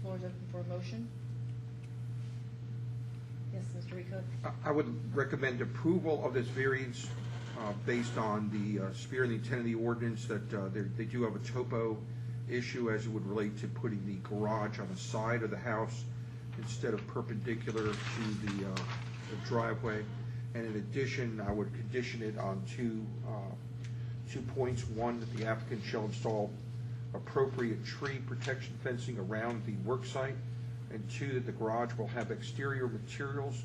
floor is open for a motion. Yes, Mr. Rico? I would recommend approval of this variance based on the spirit and the intent of the ordinance, that they do have a topo issue as it would relate to putting the garage on the side of the house instead of perpendicular to the driveway. And in addition, I would condition it on 2 points. 1, that the applicant shall install appropriate tree protection fencing around the work site, and 2, that the garage will have exterior materials,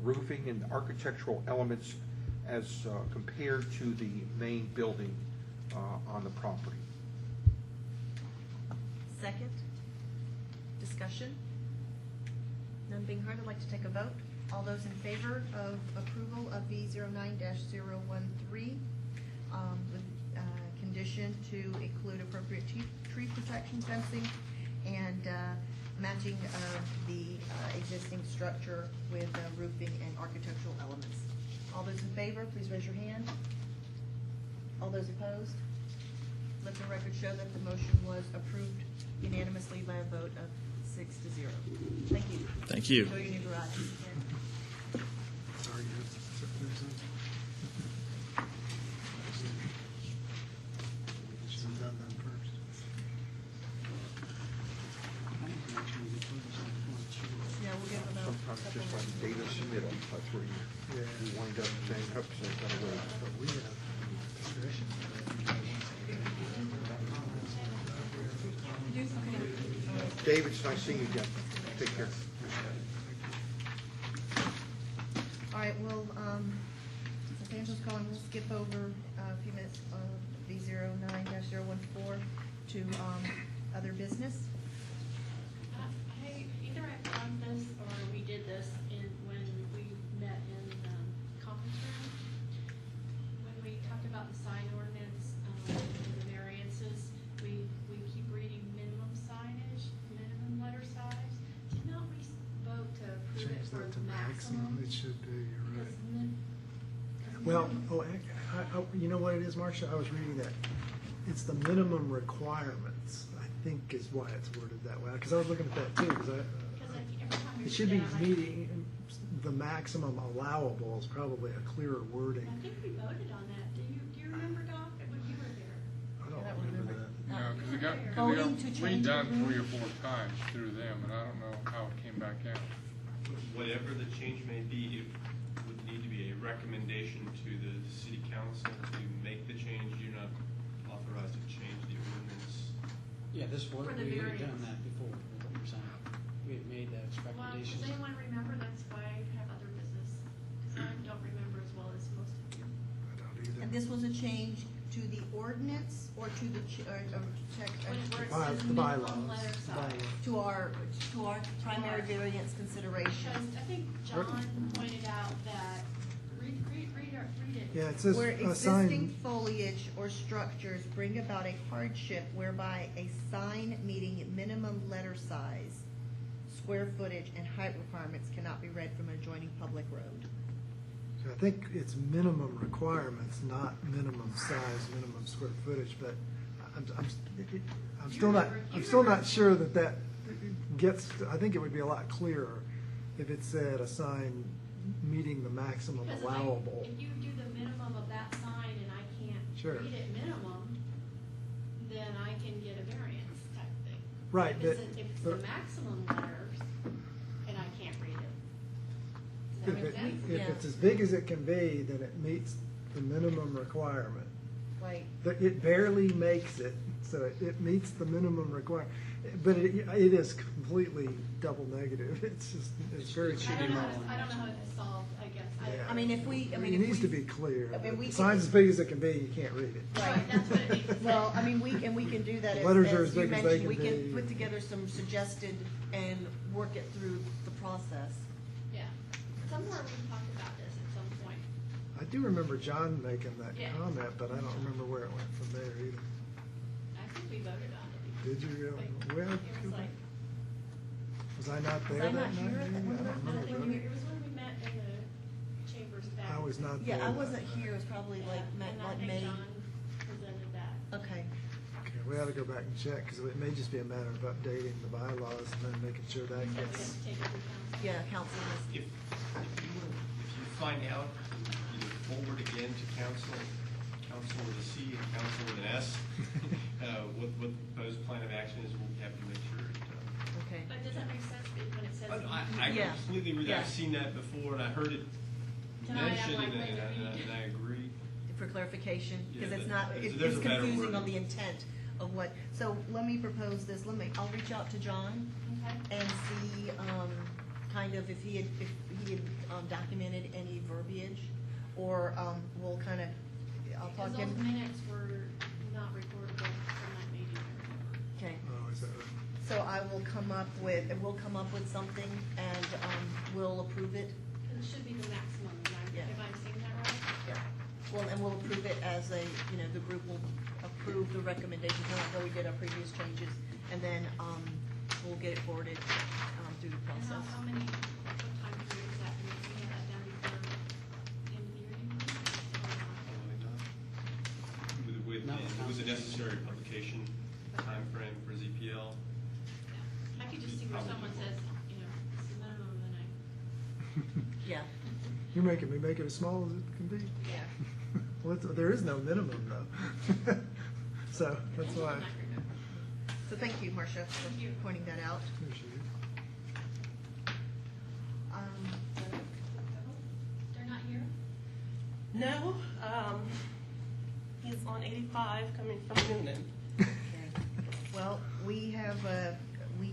roofing, and architectural elements as compared to the main building on the property. Second? Discussion? None being heard, I'd like to take a vote. All those in favor of approval of B09-013, with condition to include appropriate tree protection fencing and matching of the existing structure with roofing and architectural elements. All those in favor, please raise your hand. All those opposed? Let the record show that the motion was approved unanimously by a vote of 6-0. Thank you. Thank you. Enjoy your new garage. middle, that's where you wind up saying, oops, I've got to wait. But we have discretion. David, it's nice seeing you again. Take care. All right, well, since Angela's calling, we'll skip over a few minutes of B09-014 to other business. Either I found this or we did this when we met in conference room. When we talked about the sign ordinance, and the variances, we keep reading minimum signage, minimum letter size. Did not we vote to approve it Change for that to maximum? maximum, it should be, you're right. Isn't it? Well, you know what it is, Marcia? I was reading that. It's the minimum requirements, I think is why it's worded that way. Because I was looking at that too, because Because every time we it should read be it, meeting, the maximum allowable is probably a clearer wording. I think we voted on that. Do you remember, Doc? When you were there? I don't remember that. No, because it got Voting to change redone the rule? 3 or 4 times through them, and I don't know how it came back out. Whatever the change may be, it would need to be a recommendation to the city council to make the change. You're not authorized to change the ordinance. Yeah, this was, For the we had done variance. that before, what you're saying. We had made those Well, does recommendations. anyone remember? That's why I have other business. Because I don't remember as well as most of you. I don't either. And this was a change to the ordinance or to the, Where it By- says the bylaws, minimum letter the size. bylaws. to our primary variance consideration. Because I think John pointed out that, read it. Yeah, it says Where a sign. existing foliage or structures bring about a hardship whereby a sign meeting minimum letter size, square footage, and height requirements cannot be read from an adjoining public road. So I think it's minimum requirements, not minimum size, minimum square footage, but I'm still not sure that gets, I think it would be a lot clearer if it said a sign meeting the maximum Because allowable. if you do the minimum of that sign and I Sure. can't read it minimum, then I can get a variance type thing. Right, If it's but- if it's but- the maximum letters and I can't read it. Does If that make sense? if it's as big as it can be, then it meets the minimum requirement. Right. But it barely makes it, so it meets the minimum requirement. But it is completely double negative. It's just, it's very I cheap. don't know how to solve, I guess. Yeah. I mean, if we, I mean, It if needs to we, be clear. I mean, we The can- sign's as big as it can be, you can't read it. Right, that's what it needs to say. well, I mean, we can do that The as letters are as as you big as they mentioned, we can can be. put together some suggested and work it through the process. Yeah. Somewhere we talked about this at some point. I do remember John making that Yeah. comment, but I don't remember where it went from there either. I think we voted on it. Did you? Like, Well, it was like, was I not there I that not night? here at that maybe? I one? don't I think remember. it was when we met in the chambers back. I was not there. Yeah, I that wasn't night. here, it was probably like, And I like think May. John presented that. Okay, Okay, we ought to go back and check, because it may just be a matter of updating the bylaws and then making sure that So we have gets. to take it to council. yeah, council is, If you find out, either forward again to council with a C and council with an S, what the proposed plan of action is, we'll have to make sure it, okay. But does that make sense when it says? But I Yeah. completely agree. Yeah. I've seen that before, and I heard it Tonight, I'm mentioned, like, and wait, read. I agree. For clarification, because Yeah, it's but not, there's it's a better confusing word. on the intent of what, so let me propose this, I'll reach out to John Okay. and see, kind of if he had documented any verbiage, or, we'll kind of, I'll talk Because to him. those minutes were not recordable from that meeting, I remember. Okay, Oh, is that right? so we'll come up with something, and, we'll approve it. And it should be the maximum, Yeah. if I'm saying that right? Yeah. Well, and we'll approve it as a, the group will approve the recommendations, how we did our previous changes, and then, we'll get it forwarded, through the And process. how many, what time period is that? Can we have that done before the end of the year? With No, it was a necessary publication timeframe for ZPL. I could just see where someone says, it's the minimum, and Yeah, You're making me make it as small as it can be. yeah. Well, there is no minimum though. So that's why. So thank you, Marcia, for Thank you. pointing that out. There she is. No, he's on 85 coming from Noonan. Well, we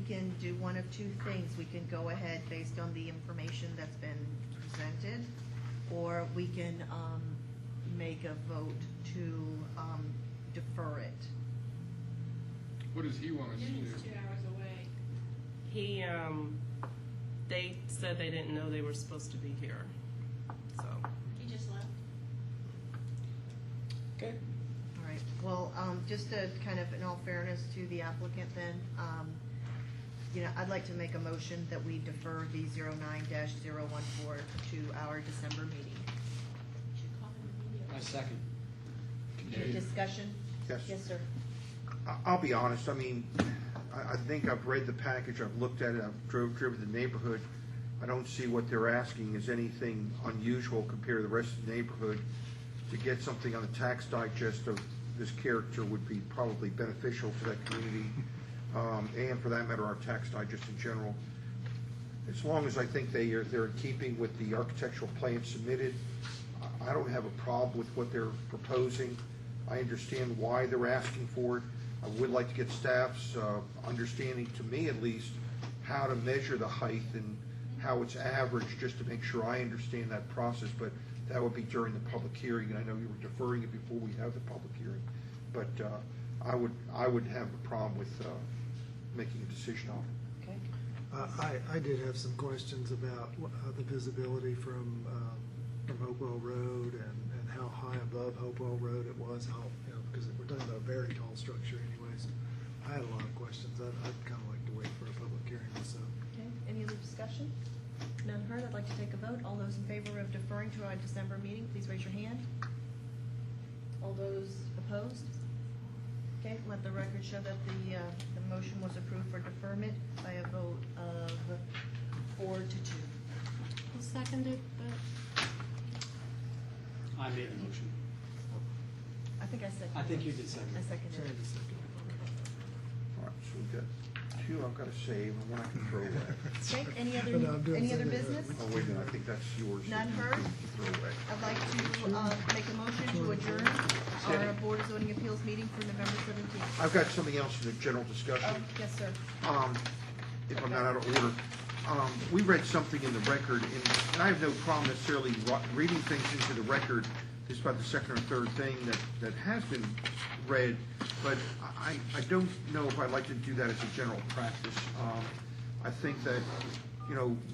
can do one of two things. We can go ahead based on the information that's been presented, or we can make a vote to defer it. What does he want us to do? Noonan's 2 hours away. He, they said they didn't know they were supposed to be here, so. He just left. Okay. All right, well, just to kind of, in all fairness to the applicant then, I'd like to make a motion that we defer the 09-014 to our December meeting. You should call him immediately. I second. Any discussion? Yes. Yes, sir. I'll be honest, I mean, I think I've read the package, I've looked at it, I've driven the neighborhood. I don't see what they're asking is anything unusual compared to the rest of the neighborhood. To get something on the tax digest of this character would be probably beneficial to that community, and for that matter, our tax digest in general. As long as I think they're in keeping with the architectural plan submitted, I don't have a problem with what they're proposing. I understand why they're asking for it. I would like to get staff's understanding, to me at least, how to measure the height and how it's averaged, just to make sure I understand that process. But that would be during the public hearing, and I know you were deferring it before we have the public hearing. But I would have a problem with making a decision on it. Okay. I did have some questions about the visibility from Hopewell Road and how high above Hopewell Road it was, because we're talking about a very tall structure anyways. I had a lot of questions. I'd kind of like to wait for a public hearing myself. Okay, any other discussion? None heard, I'd like to take a vote. All those in favor of deferring to our December meeting, please raise your hand. All those opposed? Okay, let the record show that the motion was approved for deferment by a vote of 4 to 2. Who seconded that? I made a motion. I think I seconded. I think you did second. I seconded. Sorry, just a second. All right, so we've got two I've got to save and one I can throw away. Okay, any No, I'm other, doing any other something business? Oh, wait a minute, I think that's yours. None heard? Throw away. I'd like to make a motion to adjourn our Board of Zoning Appeals meeting for November 17th. I've got something else in the general discussion. Oh, yes, sir. If I'm not out of order. We read something in the record, and I have no problem necessarily reading things into the record. This is about the second or third thing that has been read, but I don't know if I'd like to do that as a general practice. I think that,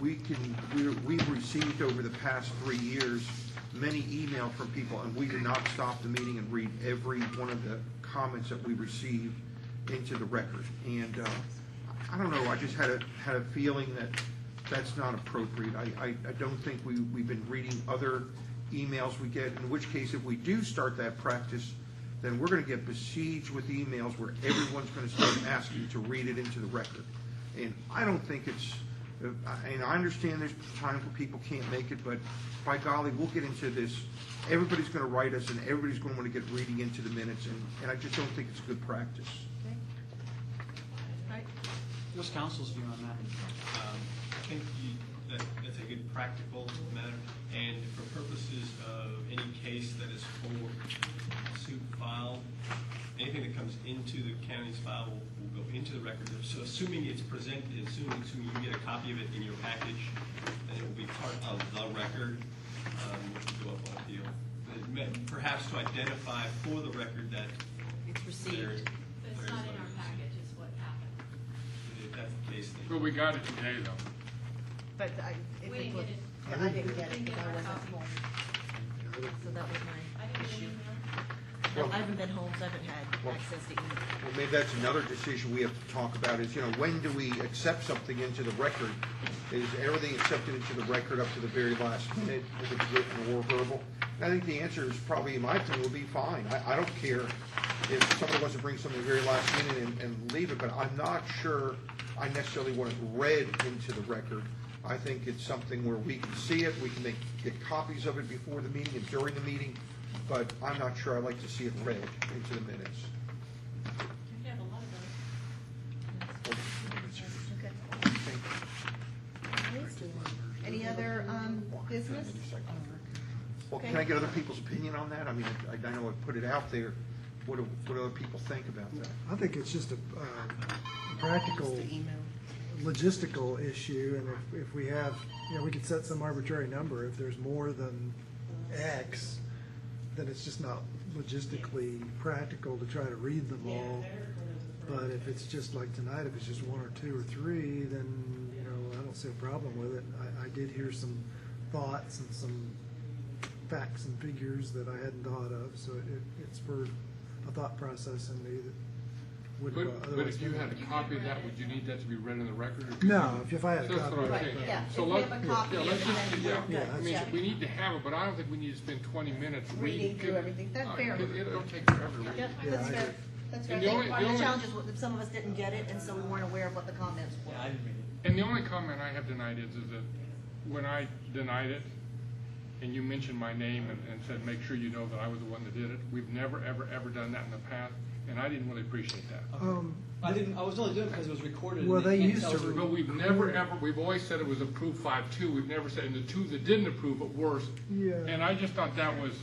we've received over the past 3 years many emails from people, and we did not stop the meeting and read every one of the comments that we received into the record. And I don't know, I just had a feeling that that's not appropriate. I don't think we've been reading other emails we get, in which case if we do start that practice, then we're going to get besieged with emails where everyone's going to start asking to read it into the record. And I don't think it's, and I understand there's times where people can't make it, but by golly, we'll get into this. Everybody's going to write us, and everybody's going to want to get reading into the minutes, and I just don't think it's good practice. Okay. All right. What's council's view on that? I think that's a good practical matter, and for purposes of any case that is for suit filed, anything that comes into the county's file will go into the record. So assuming it's presented, assuming you get a copy of it in your package, then it will be part of the record, which will go up on appeal. Perhaps to identify for the record that It's received. But it's not in our package, is what happened. If that's the case, then. But we got it today, though. But if We it didn't was, get it. yeah, I didn't get it Didn't get because I our wasn't copy. home. So that was my I didn't get issue. an email. No, I haven't been home, so I haven't had Well- access to email. Well, maybe that's another decision we have to talk about is, when do we accept something into the record? Is everything accepted into the record up to the very last minute, if it's written or verbal? And I think the answer is probably, in my opinion, would be fine. I don't care if somebody wants to bring something very last minute and leave it, but I'm not sure I necessarily want it read into the record. I think it's something where we can see it, we can get copies of it before the meeting and during the meeting, but I'm not sure I'd like to see it read into the minutes. We have a lot of those. Okay. Any other business? Well, can I get other people's opinion on that? I mean, I know I put it out there. What do other people think about that? I think it's just a practical, logistical issue, and if we have, we could set some arbitrary number. If there's more than X, then it's just not logistically practical to try to read them all. But if it's just like tonight, if it's just one or two or three, then, I don't see a problem with it. I did hear some thoughts and some facts and figures that I hadn't thought of, so it spurred a thought process in me that would But otherwise. if you had a copy of that, would you need that to be read in the record? or- No, if I had a That's copy. what I'm Right, saying. yeah. So If we let's, have a copy yeah, of let's it, just, then yeah, we're good. I mean, Yeah. we need to have it, but I don't think we need to spend 20 minutes Reading through everything. That's fair. It'll take forever to read. Yep, Yeah, that's I fair. agree. That's fair. And the I think only- part the of the only- challenge is that some of us didn't get it, and so we weren't aware of what the comments were. And the only comment I have tonight is that when I denied it, and you mentioned my name and said, make sure you know that I was the one that did it, we've never, ever, ever done that in the past, and I didn't really appreciate that. I was only doing it because it was recorded. Well, and they can't used tell to who- But we've never, ever, we've always said it was approved 5-2, we've never said, and the two that didn't approve it worse. Yeah. And I just thought that was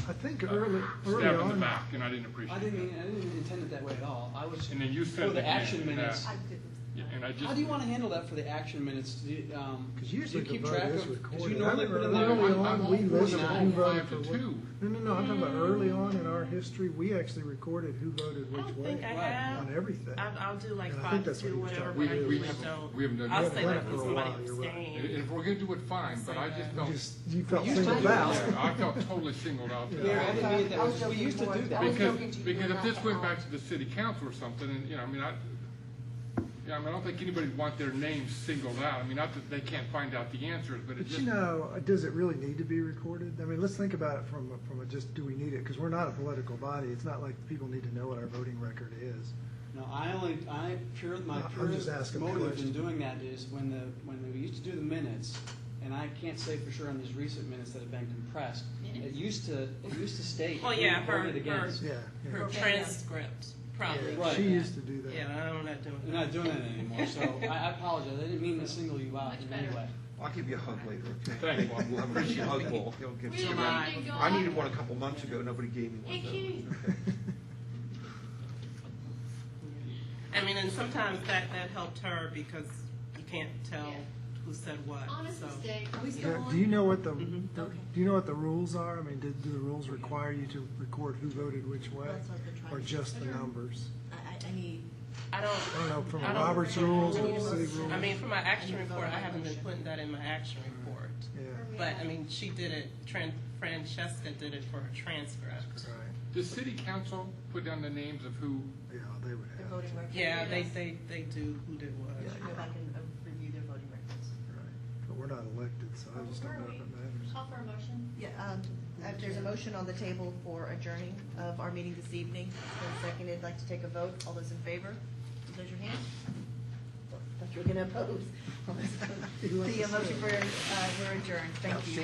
I think a early stab in the on. back, and I didn't appreciate I it. didn't intend it that way at all. I was, And then you said for the that action you did minutes. that. I didn't. Yeah, and I just. How do you want to handle that for the action minutes? Do you, Because usually do you the keep vote track is of? Because recorded. you normally put in there. Early on, we I'm listed who voting voted 5 for to what. 2. No, I'm talking about early on in our history, we actually recorded who voted I which don't way think I have. on everything. I'll do like And I 5 think to that's what 2, he was whatever, talking but I about. We usually haven't- don't. we haven't done I'll that. say We've that done it when for a somebody while, you're right. abstains. And if we're gonna do it, fine, but I just felt. You felt used to singled do out. that. I felt totally singled out. Yeah. Yeah, I didn't mean it that I was way. We joking used to more. do I that. was Because, joking to you because if about this that. went back to the city council or something, and, I don't think anybody would want their names singled out. I mean, not that they can't find out the answers, but it But just. does it really need to be recorded? I mean, let's think about it from a just, do we need it? Because we're not a political body. It's not like people need to know what our voting record is. No, my I'm pure just asking the motive question. in doing that is when we used to do the minutes, and I can't say for sure on these recent minutes that have been compressed, it used to state. Well, who yeah, voted against. Yeah, Her yeah. transcript, probably. Right. She used to do that. Yeah, I'm not doing We're that. not doing that anymore, so I apologize. I didn't mean to single you out in any way. I'll give you a hug later, okay? Thanks, Bob. We'll have a Richie hug ball. He'll give you July. I needed one a couple months ago, nobody gave me one. Okay. I mean, and sometimes that helped her because you can't tell who said what, Honest so. mistake. Are we still Yeah, on? do you know what Mm-hmm. do you know what the rules are? I mean, do the rules require you to record who voted which way? That's what they're trying Or to just the figure. numbers? I need. I don't. I don't know, from I don't- Robert's rules or city rules? I mean, for my action report, I haven't been putting that in my action report. Yeah, But, I mean, she did it, Francesca did it for her transcript. right. Does city council put down the names of who? Yeah, they would The have. voting record. Yeah, they do who did what. They should go back and review their voting records. Right. But we're not elected, so I just don't know if it matters. Call for a motion. Yeah, there's a motion on the table for adjourning of our meeting this evening. It's been seconded. I'd like to take a vote. All those in favor, raise your hand. Thought you were going to oppose. The motion for, we're adjourned. Thank you.